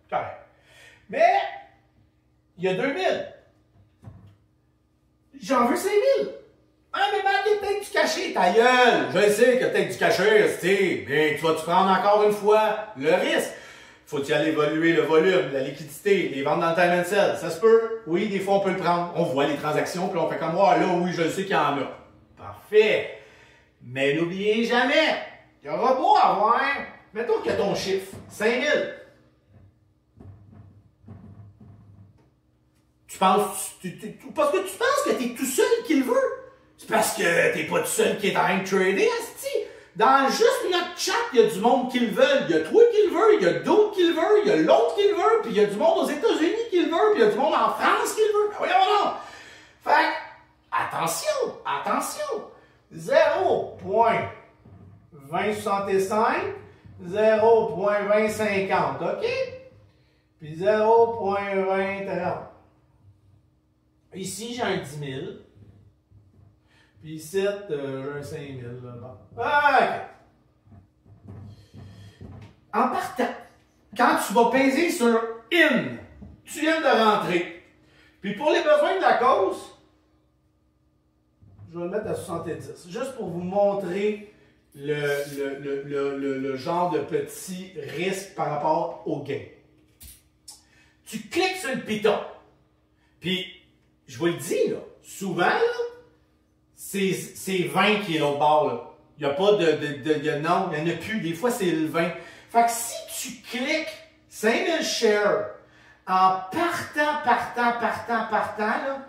correct. Mais, il y a 2000. J'en veux 5000. Ah, mais Matt, il y a peut-être du cachet. Ta gueule! Je sais qu'il y a peut-être du cachet, mais tu vas-tu prendre encore une fois le risque? Faut-il aller évaluer le volume, la liquidité, les ventes dans le time and sell? Ça se peut? Oui, des fois on peut le prendre. On voit les transactions, puis on fait comme moi, là, oui, je sais qu'il y en a. Parfait. Mais n'oubliez jamais, il y aura beau avoir, mettons que ton chiffre, 5000. Tu penses, parce que tu penses que tu es tout seul qui le veut. C'est parce que t'es pas tout seul qui est en train de trader, asti. Dans juste notre chat, il y a du monde qui le veut. Il y a toi qui le veux, il y a d'autres qui le veulent, il y a l'autre qui le veut, puis il y a du monde aux États-Unis qui le veut, puis il y a du monde en France qui le veut. Ben voyons non. Fait attention, attention. 0.2065, 0.2050, OK? Puis 0.2030. Ici, j'ai un 10 000. Puis ici, j'ai un 5 000. Bon. OK. En partant, quand tu vas peser sur IN, tu viens de rentrer. Puis pour les besoins de la cause, je vais le mettre à 70. Juste pour vous montrer le genre de petit risque par rapport au gain. Tu cliques sur le piton. Puis, je vous le dis, là, souvent, là, c'est 20 qui est l'autre bord, là. Il n'y a pas non, il n'y en a plus. Des fois, c'est le 20. Fait que si tu cliques 5000 shares en partant, là,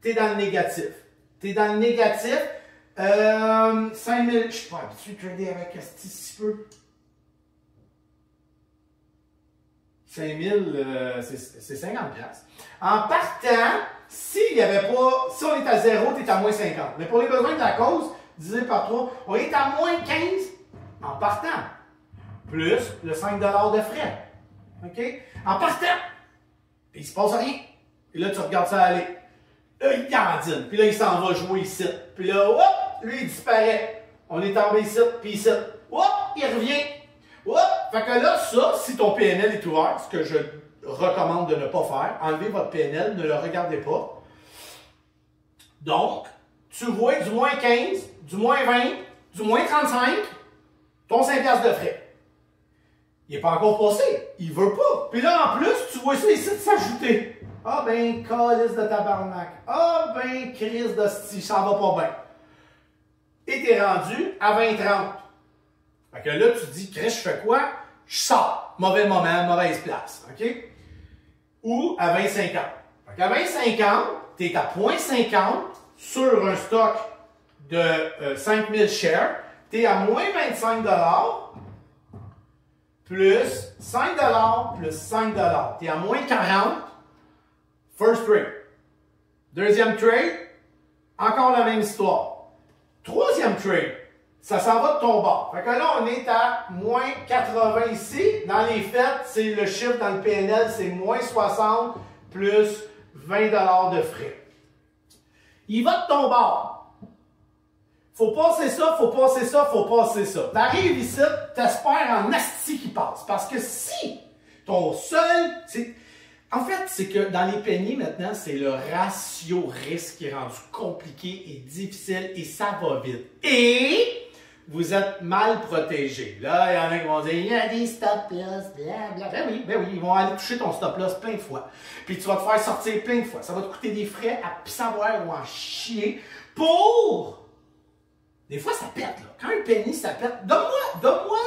tu es dans le négatif. Tu es dans le négatif. 5000, je ne suis pas habitué de trader avec Asti si peu. 5000, c'est 50$. En partant, si on est à 0, tu es à moins 50. Mais pour les besoins de la cause, divisé par 3, on est à moins 15 en partant. Plus le 5$ de frais. OK? En partant, il ne se passe rien. Et là, tu regardes ça aller. Là, il candine. Puis là, il s'en va jouer ici. Puis là, hop, lui, il disparaît. On est tombé ici, puis ici. Hop, il revient. Hop! Fait que là, ça, si ton PNL est ouvert, ce que je recommande de ne pas faire, enlevez votre PNL, ne le regardez pas. Donc, tu vois du moins 15, du moins 20, du moins 35, ton 5$ de frais. Il n'est pas encore passé. Il veut pas. Puis là, en plus, tu vois ça ici de s'ajouter. Ah ben, calice de tabarnak. Ah ben, crise de sti, ça va pas bien. Et t'es rendu à 20-30. Fait que là, tu te dis, Chris, je fais quoi? Je sors. Mauvais moment, mauvaise place. OK? Ou à 20-50. Fait qu'à 20-50, tu es à 0.50 sur un stock de 5000 shares. Tu es à moins 25$ plus 5$ plus 5$. Tu es à moins 40. First trade. Deuxième trade, encore la même histoire. Troisième trade. Ça s'en va de ton bord. Fait que là, on est à moins 80 ici. Dans les faits, c'est le chiffre dans le PNL, c'est moins 60 plus 20$ de frais. Il va de ton bord. Faut passer ça, faut passer ça, faut passer ça. T'arrives ici, t'espères en asti qui passe. Parce que si ton seul... En fait, c'est que dans les pennies, maintenant, c'est le ratio risque qui est rendu compliqué et difficile et ça va vite. Et vous êtes mal protégé. Là, il y en a qui vont dire, il y a des stop-loss, blablabla. Ben oui, ils vont aller toucher ton stop-loss plein de fois. Puis tu vas te faire sortir plein de fois. Ça va te coûter des frais à savoir ou en chier pour Des fois, ça pète, là. Quand un penny, ça pète. Donne-moi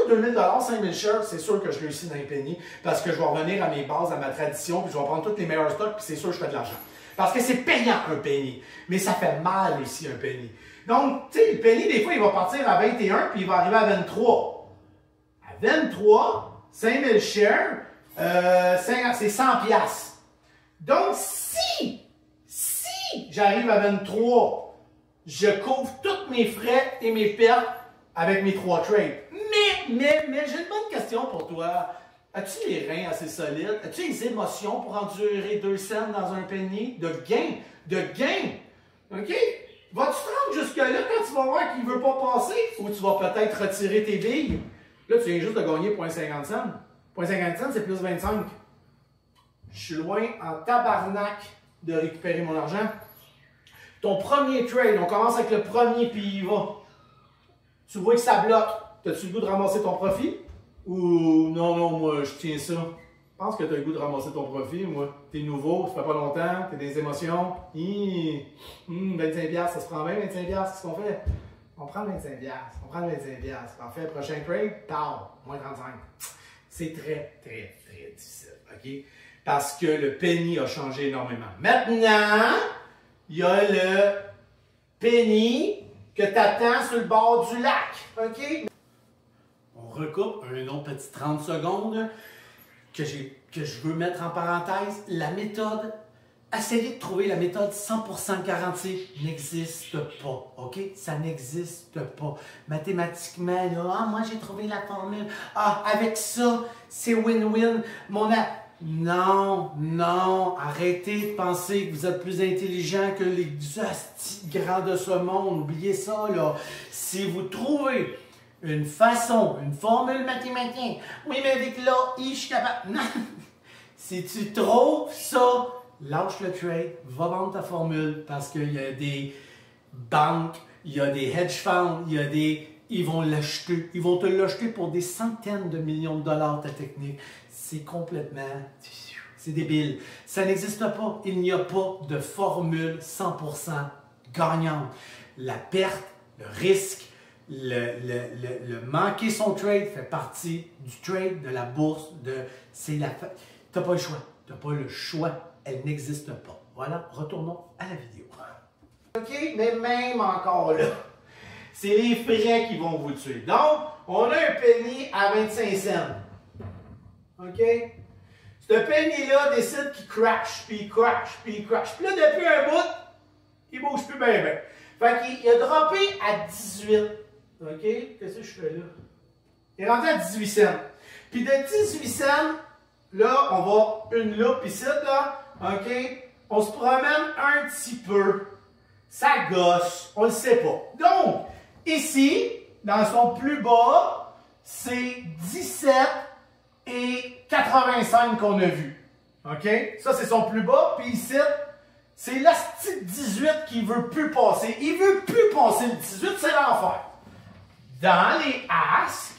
2000 $, 5000 shares, c'est sûr que je réussis dans un penny, parce que je vais revenir à mes bases, à ma tradition, puis je vais prendre tous les meilleurs stocks, puis c'est sûr que je fais de l'argent. Parce que c'est payant, un penny. Mais ça fait mal aussi, un penny. Donc, tu sais, le penny, des fois, il va partir à 21, puis il va arriver à 23. À 23, 5000 shares, c'est 100 $. Donc, si j'arrive à 23, je couvre tous mes frais et mes pertes avec mes 3 trades. Mais j'ai une bonne question pour toi. As-tu les reins assez solides? As-tu les émotions pour endurer 2 cents dans un penny? De gain. OK? Vas-tu te rendre jusque-là quand tu vas voir qu'il ne veut pas passer? Ou tu vas peut-être retirer tes billes? Là, tu viens juste de gagner 0,50 cents. 0,50 cents, c'est plus 25. Je suis loin en tabarnak de récupérer mon argent. Ton premier trade, on commence avec le premier puis il va. Tu vois que ça bloque. As-tu le goût de ramasser ton profit? Ou non, moi, je tiens ça. Je pense que tu as le goût de ramasser ton profit, moi. T'es nouveau, ça fait pas longtemps, t'as des émotions. 25$, ça se prend bien, 25$, qu'est-ce qu'on fait? On prend 25$, on prend 25$. Parfait, prochain trade, pow, moins 35. C'est très difficile, OK? Parce que le penny a changé énormément. Maintenant, il y a le penny que tu attends sur le bord du lac, OK? On recoupe un autre petit 30 secondes que je veux mettre en parenthèse. La méthode, essayez de trouver la méthode 100% garantie, n'existe pas, OK? Ça n'existe pas. Mathématiquement, là, moi j'ai trouvé la formule. Avec ça, c'est win-win. Non, arrêtez de penser que vous êtes plus intelligent que les hosties grands de ce monde. Oubliez ça, là. Si vous trouvez une façon, une formule mathématique, oui, mais avec là, je suis capable. Non! Si tu trouves ça, lâche le trade, va vendre ta formule parce qu'il y a des banques, il y a des hedge funds, ils vont l'acheter. Ils vont te l'acheter pour des centaines de millions de dollars, ta technique. C'est complètement... C'est débile. Ça n'existe pas. Il n'y a pas de formule 100% gagnante. La perte, le risque, le manquer son trade fait partie du trade, de la bourse. Tu n'as pas le choix. Tu n'as pas le choix. Elle n'existe pas. Voilà, retournons à la vidéo. OK, mais même encore là, c'est les frais qui vont vous tuer. Donc, on a un penny à 25 cents. OK? Ce penny-là décide qu'il crash, puis il crash, puis il crash. Puis là, depuis un bout, il ne bouge plus bien. Fait qu'il a droppé à 18. OK? Qu'est-ce que je fais là? Il est rentré à 18 cents. Puis de 18 cents, là, on va une loupe ici, là. OK? On se promène un petit peu. Ça gosse. On ne le sait pas. Donc, ici, dans son plus bas, c'est 17 et 85 qu'on a vu. OK? Ça, c'est son plus bas. Puis ici, c'est l'asti 18 qui ne veut plus passer. Il ne veut plus passer le 18, c'est l'enfer. Dans les asks,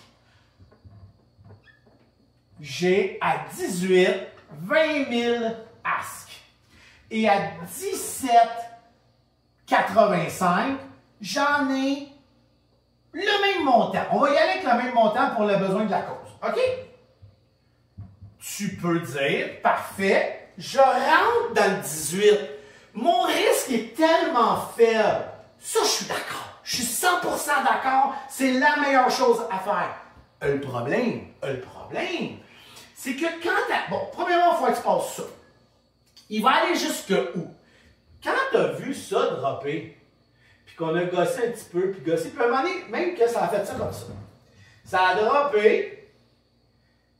j'ai à 18, 20 000 asks. Et à 17,85, j'en ai le même montant. On va y aller avec le même montant pour le besoin de la cause. OK? Tu peux dire, parfait, je rentre dans le 18. Mon risque est tellement faible. Ça, je suis d'accord. Je suis 100% d'accord. C'est la meilleure chose à faire. Le problème, c'est que quand bon, premièrement, il faut que tu passes ça. Il va aller jusque où? Quand tu as vu ça dropper, puis qu'on a gossé un petit peu, puis gossé, puis à un moment donné, même que ça a fait ça comme ça. Ça a droppé,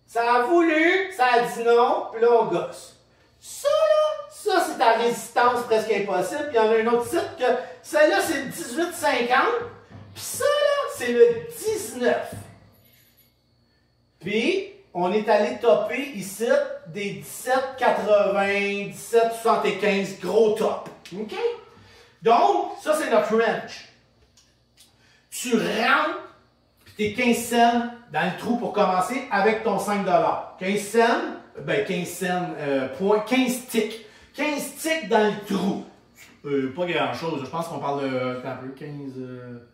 ça a voulu, ça a dit non, puis là on gosse. Ça là, ça c'est ta résistance presque impossible, puis il y en a un autre site que, celle-là c'est le 18,50, puis ça là, c'est le 19. Puis, on est allé topper ici des 17,80, 17,75, gros top. OK? Donc, ça, c'est notre range. Tu rentres, puis t'es 15 cents dans le trou pour commencer avec ton 5 $. 15 cents, ben 15 cents, 15 ticks. 15 ticks dans le trou. Pas grand-chose. Je pense qu'on parle de un peu,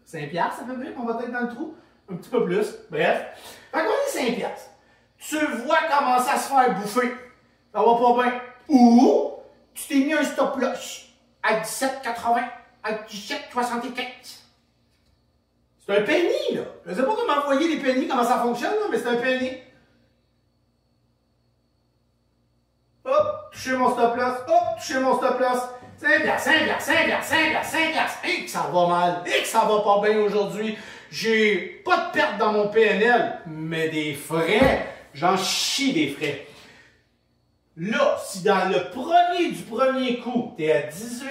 5 piastres à peu près, qu'on va être dans le trou. Un petit peu plus. Bref. Fait qu'on est 5 piastres. Tu vois commencer à se faire bouffer. Ça va pas bien. Ou tu t'es mis un stop loss à 17,80, à 17,75. C'est un penny, là. Je sais pas comment envoyer les pennies, comment ça fonctionne, là, mais c'est un penny. Hop, toucher mon stop loss. Hop, toucher mon stop loss. 5 piastres, 5 piastres, 5 piastres, 5 piastres, 5 piastres. Et que ça va mal. Et que ça va pas bien aujourd'hui. J'ai pas de perte dans mon PNL, mais des frais. J'en chie des frais. Là, si dans le premier coup, tu es à 18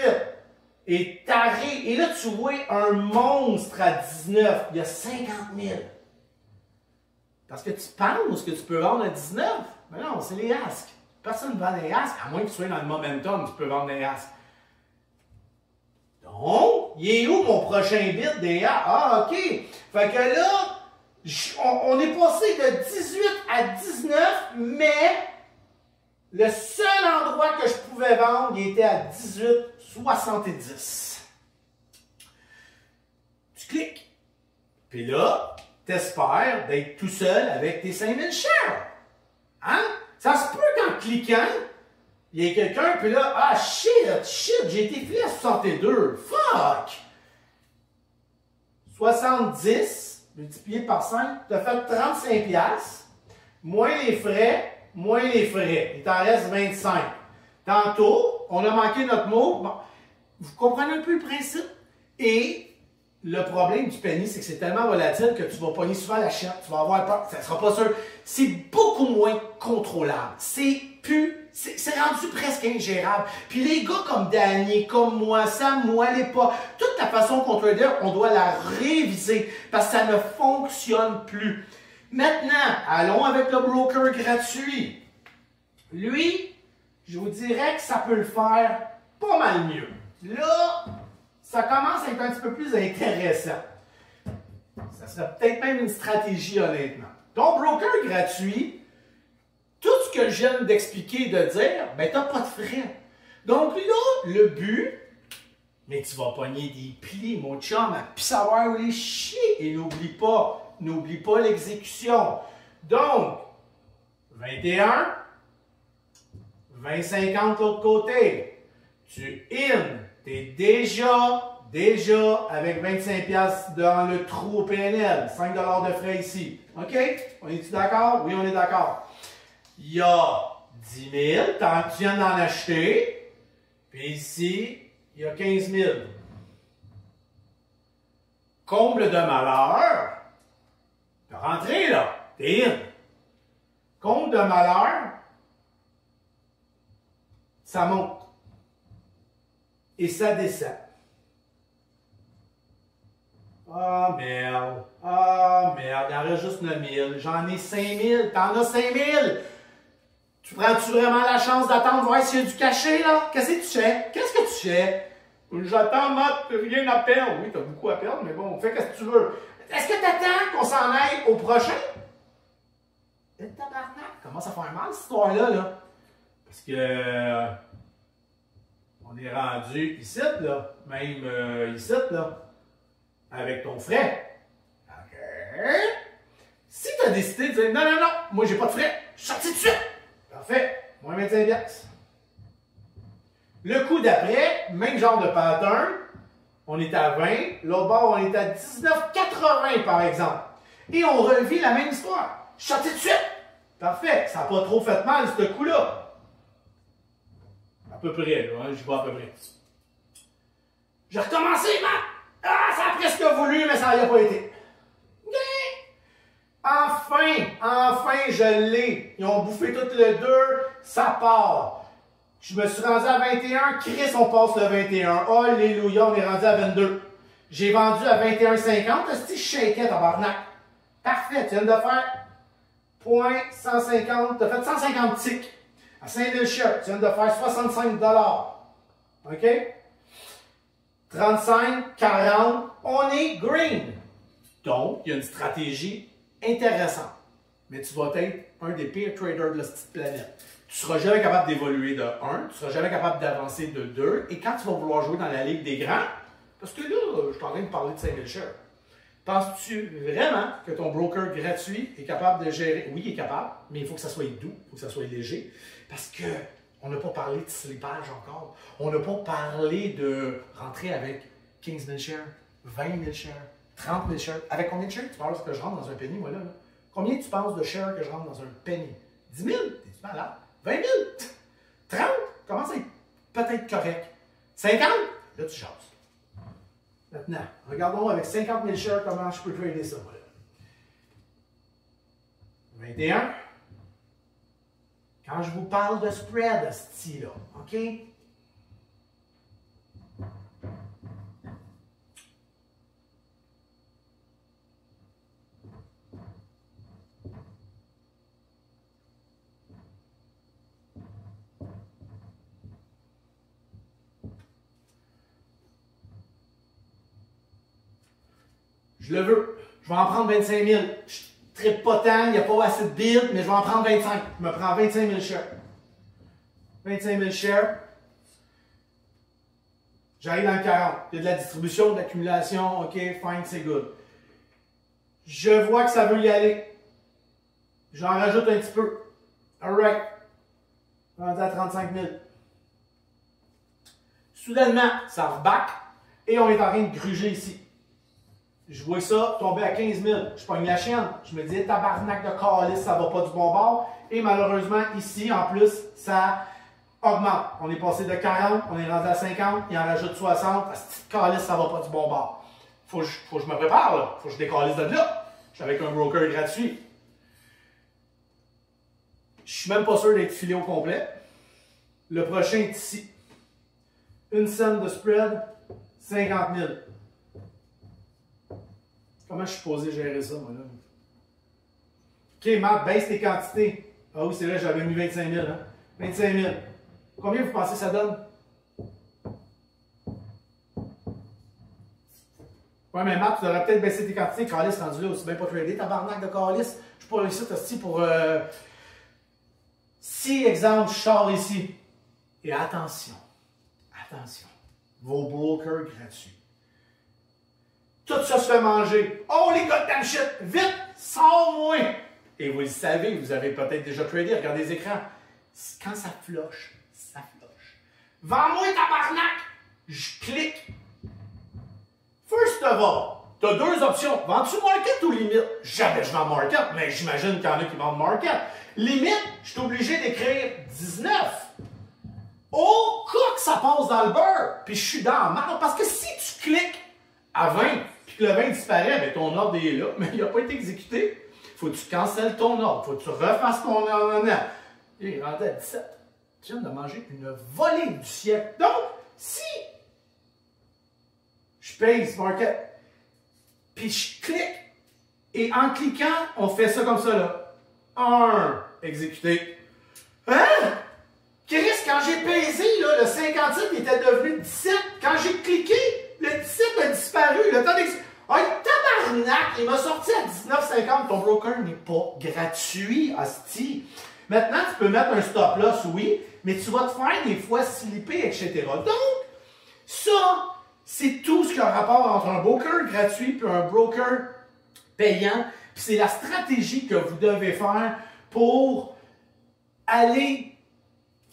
et t'arrives, et là tu vois un monstre à 19, il y a 50 000. Parce que tu penses que tu peux vendre à 19? Mais non, c'est les asks. Personne ne vend des asks, à moins que tu sois dans le momentum, tu peux vendre des asks. Donc, il est où mon prochain bid des asks? Ah, ok. Fait que là, on est passé de 18 à 19, mais le seul endroit que je pouvais vendre, il était à 18,70. Tu cliques. Puis là, t'espères d'être tout seul avec tes 5000 shares. Hein? Ça se peut qu'en cliquant, il y ait quelqu'un, puis là, ah shit, j'ai été filé à 62. Fuck! 70 multiplié par 5, tu as fait 35 piastres, moins les frais. Il t'en reste 25. Tantôt, on a manqué notre mot. Bon, vous comprenez un peu le principe? Et le problème du penny, c'est que c'est tellement volatile que tu vas pogner souvent la chienne. Tu vas avoir peur. Ça ne sera pas sûr. C'est beaucoup moins contrôlable. C'est rendu presque ingérable. Puis les gars comme Danny, comme moi, Sam, moi, les pas, toute la façon qu'on trader, on doit la réviser parce que ça ne fonctionne plus. Maintenant, allons avec le broker gratuit. Lui, je vous dirais que ça peut le faire pas mal mieux. Là, ça commence à être un petit peu plus intéressant. Ça serait peut-être même une stratégie, honnêtement. Ton broker gratuit, tout ce que je viens d'expliquer et de dire, ben, tu n'as pas de frais. Donc là, le but, mais tu vas pogner des plis, mon chum, à plus savoir où les chier. Et n'oublie pas l'exécution. Donc, 21, 20,50 l'autre côté. Tu t'es déjà avec 25 piastres dans le trou au PNL. 5 $ de frais ici. OK? On est-tu d'accord? Oui, on est d'accord. Il y a 10 000, tant que tu viens d'en acheter. Puis ici, il y a 15 000. Comble de malheur. T'es rentré là. T'es in. Comble de malheur. Ça monte. Et ça descend. Ah merde. Ah merde. Il en reste juste 9 000. J'en ai 5 000. T'en as 5 000. Tu prends-tu vraiment la chance d'attendre voir s'il y a du cachet là? Qu'est-ce que tu fais? Qu'est-ce que tu fais? J'attends, Matt, rien à perdre. Oui, t'as beaucoup à perdre, mais bon, fais ce que tu veux. Est-ce que t'attends qu'on s'en aille au prochain? Tabarnak, commence à faire mal cette histoire-là, là. Parce que on est rendu ici, là. Même ici, là. Avec ton frais. OK. Si tu as décidé de dire non, moi j'ai pas de frais, je suis sorti tout de suite. Parfait. Moins 25 piastres. Le coup d'après, même genre de pattern, on est à 20, l'autre bord on est à 19,80 par exemple. Et on revit la même histoire. Je suis sorti tout de suite. Parfait. Ça n'a pas trop fait mal ce coup-là. À peu près, là, hein, j'y vais à peu près. J'ai recommencé, Matt. Ah, ça a presque voulu, mais ça n'y a pas été. Enfin, je l'ai. Ils ont bouffé tout le 2, ça part. Je me suis rendu à 21, Chris, on passe le 21. Alléluia, on est rendu à 22. J'ai vendu à 21,50, si je shakeais, tabarnak. Parfait, tu viens de faire 0.150, tu as fait 150 ticks. À 5000 shares, tu viens de faire 65 $. OK? 35, 40, on est green. Donc, il y a une stratégie intéressante. Mais tu vas être un des pires traders de la petite planète. tu ne seras jamais capable d'évoluer de 1, tu ne seras jamais capable d'avancer de 2, et quand tu vas vouloir jouer dans la ligue des grands, parce que là, je suis en train de parler de 5000 shares, penses-tu vraiment que ton broker gratuit est capable de gérer? Oui, il est capable, mais il faut que ça soit doux, il faut que ça soit léger, parce qu'on n'a pas parlé de slippage encore, on n'a pas parlé de rentrer avec 15 000 shares, 20 000 shares, 30 000 shares. Avec combien de shares tu penses que je rentre dans un penny, moi là? Combien tu penses de shares que je rentre dans un penny? 10 000? T'es-tu malade? 20 000? 30? Comment à être peut-être correct? 50? Là, tu chasses. Maintenant, regardons avec 50 000 shares comment je peux trader ça. Voilà. 21. Quand je vous parle de spread, à ce style-là, OK? Je le veux. Je vais en prendre 25 000. Je ne trippe pas tant, il n'y a pas assez de bid, mais je vais en prendre 25. Je me prends 25 000 shares. 25 000 shares. J'arrive dans le 40. Il y a de la distribution, de l'accumulation. OK, fine, c'est good. Je vois que ça veut y aller. J'en rajoute un petit peu. Alright. Rendu à 35 000. Soudainement, ça reback et on est en train de gruger ici. Je vois ça tomber à 15 000. Je pogne la chienne. Je me dis, tabarnak de calice, ça va pas du bon bord. Et malheureusement, ici, en plus, ça augmente. On est passé de 40, on est rendu à 50, il en rajoute 60. À cette petite calice, ça va pas du bon bord. Faut que je me prépare, là. Faut que je décalisse de là. Je suis avec un broker gratuit. Je suis même pas sûr d'être filé au complet. Le prochain est ici. Une scène de spread, 50 000. Comment je suis posé gérer ça, moi, là? OK, Marc, baisse tes quantités. Ah oui, c'est vrai, j'avais mis 25 000, hein? 25 000. Combien vous pensez que ça donne? Ouais, mais Marc, tu devrais peut-être baisser tes quantités. Calice rendu là, aussi bien pas trader, tabarnak de calice. Je suis pas ici, aussi pour... Si, exemple, je sors ici. Et attention, vos brokers gratuits. Tout ça se fait manger. Oh, les gars de damn shit! Vite! Sors-moi! Et vous le savez, vous avez peut-être déjà tradé, regardez les écrans. Quand ça flush, ça flush. Vends-moi, tabarnak! Je clique. First of all, tu as deux options. Vends-tu market ou limite? Jamais je vends market, mais j'imagine qu'il y en a qui vendent market. Limite, je suis obligé d'écrire 19. Au cas que ça passe dans le beurre, puis je suis dans la marde. Parce que si tu cliques à 20, puis que le 20 disparaît, bien, ton ordre est là, mais il n'a pas été exécuté. Faut que tu cancelles ton ordre. Faut que tu refasses ton ordre. Il est rendu à 17. Tu viens de manger une volée du siècle. Donc, si je paye ce market, puis je clique, et en cliquant, on fait ça comme ça, là. 1, exécuté. Hein? Chris, quand j'ai pesé, là, le 57 était devenu 17. Quand j'ai cliqué, le 17 a disparu. Le temps d'exécuter. Ah, tabarnak! Il m'a sorti à 19,50. Ton broker n'est pas gratuit, hostie. Maintenant, tu peux mettre un stop-loss, oui, mais tu vas te faire des fois slipper, etc. Donc, ça, c'est tout ce qui a rapport entre un broker gratuit et un broker payant. Puis c'est la stratégie que vous devez faire pour aller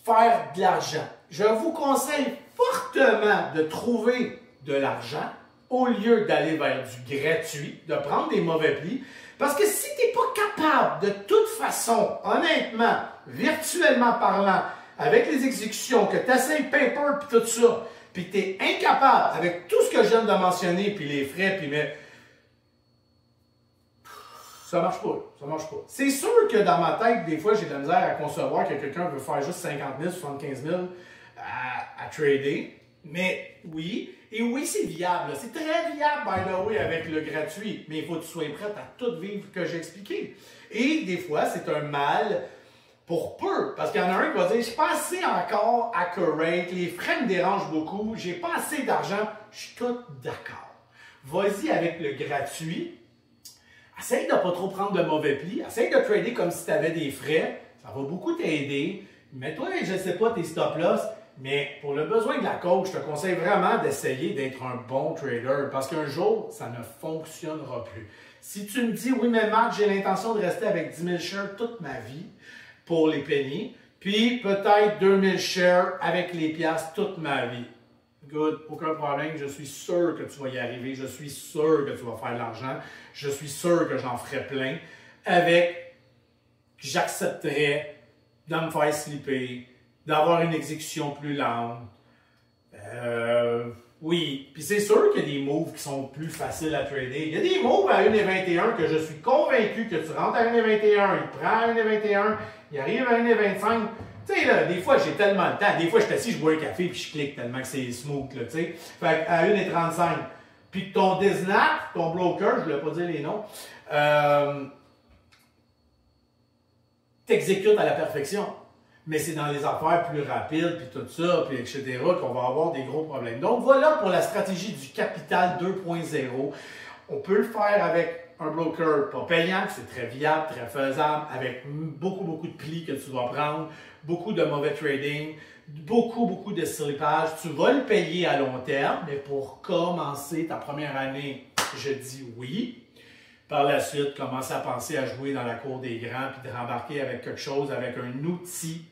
faire de l'argent. Je vous conseille fortement de trouver de l'argent au lieu d'aller vers du gratuit, de prendre des mauvais plis. Parce que si tu n'es pas capable, de toute façon, honnêtement, virtuellement parlant, avec les exécutions, que tu essaies paper et tout ça, puis que tu es incapable, avec tout ce que je viens de mentionner, puis les frais, puis mais... Ça marche pas, ça marche pas. C'est sûr que dans ma tête, des fois, j'ai de la misère à concevoir que quelqu'un veut faire juste 50 000, 75 000 à trader. Mais oui, et oui, c'est viable. C'est très viable, by the way, avec le gratuit. Mais il faut que tu sois prêt à tout vivre que j'ai expliqué. Et des fois, c'est un mal pour peu. Parce qu'il y en a un qui va dire, je suis pas assez encore accurate, les frais me dérangent beaucoup, j'ai pas assez d'argent. Je suis tout d'accord. Vas-y avec le gratuit. Essaye de ne pas trop prendre de mauvais plis. Essaye de trader comme si tu avais des frais. Ça va beaucoup t'aider. Mais toi, je ne sais pas tes stop-loss, mais pour le besoin de la coach, je te conseille vraiment d'essayer d'être un bon trader parce qu'un jour, ça ne fonctionnera plus. Si tu me dis, oui, mais Marc, j'ai l'intention de rester avec 10 000 shares toute ma vie pour les pennies, puis peut-être 2 000 shares avec les piastres toute ma vie. Good, aucun problème, je suis sûr que tu vas y arriver, je suis sûr que tu vas faire de l'argent, je suis sûr que j'en ferai plein avec, j'accepterais de me faire slipper, d'avoir une exécution plus lente. Oui, puis c'est sûr qu'il y a des moves qui sont plus faciles à trader. Il y a des moves à 1,21 que je suis convaincu que tu rentres à 1,21, il prend à 1,21, il arrive à 1,25. Tu sais, là, des fois, j'ai tellement de temps. Des fois, je suis assis, je bois un café puis je clique tellement que c'est smooth, là, tu sais. Fait à 1,35. Puis ton Disnap, ton broker, je ne voulais pas dire les noms, t'exécute à la perfection. Mais c'est dans les affaires plus rapides, puis tout ça, puis etc., qu'on va avoir des gros problèmes. Donc voilà pour la stratégie du capital 2.0. On peut le faire avec un broker pas payant, c'est très viable, très faisable, avec beaucoup de plis que tu vas prendre, beaucoup de mauvais trading, beaucoup de slippage. Tu vas le payer à long terme, mais pour commencer ta première année, je dis oui. Par la suite, commencer à penser à jouer dans la cour des grands, puis de rembarquer avec quelque chose, avec un outil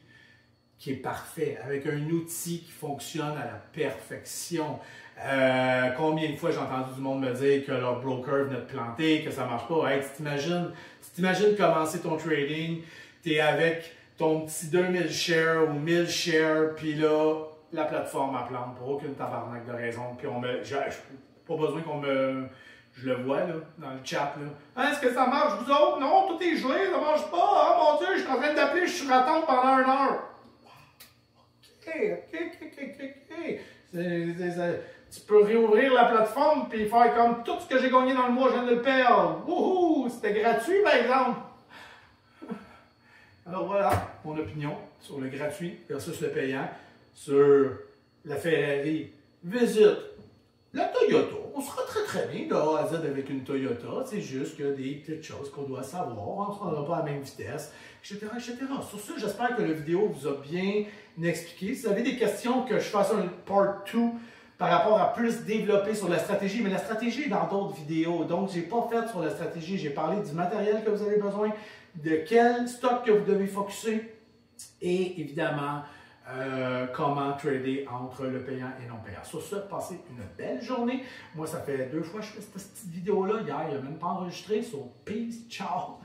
qui est parfait, avec un outil qui fonctionne à la perfection. Combien de fois j'ai entendu du monde me dire que leur broker venait de planter, que ça ne marche pas. Hey, tu t'imagines commencer ton trading, tu es avec ton petit 2000 shares ou 1000 shares, puis là, la plateforme elle plante pour aucune tabarnak de raison. Puis pas besoin qu'on me... Je le vois là, dans le chat. Là. Hein, est-ce que ça marche, vous autres? Non, tout est gelé, ça marche pas. Oh mon Dieu, je suis en train d'appeler, je suis sur attente pendant 1 heure. OK. Tu peux réouvrir la plateforme et faire comme tout ce que j'ai gagné dans le mois, je viens de le perdre. Wouhou! C'était gratuit, par exemple. Alors voilà mon opinion sur le gratuit versus le payant, sur la Ferrari. Visite la Toyota. On sera très bien de A à Z avec une Toyota. C'est juste qu'il y a des petites choses qu'on doit savoir. On ne sera pas à la même vitesse, etc. Sur ce, j'espère que la vidéo vous a bien expliqué. Si vous avez des questions, que je fasse un part 2 par rapport à plus développer sur la stratégie. Mais la stratégie est dans d'autres vidéos. Donc, je n'ai pas fait sur la stratégie. J'ai parlé du matériel que vous avez besoin, de quel stock que vous devez focuser et évidemment, comment trader entre le payant et non payant. Sur ce, passez une belle journée. Moi, ça fait 2 fois que je fais cette petite vidéo-là. Hier, il n'a même pas enregistré. So, peace, ciao.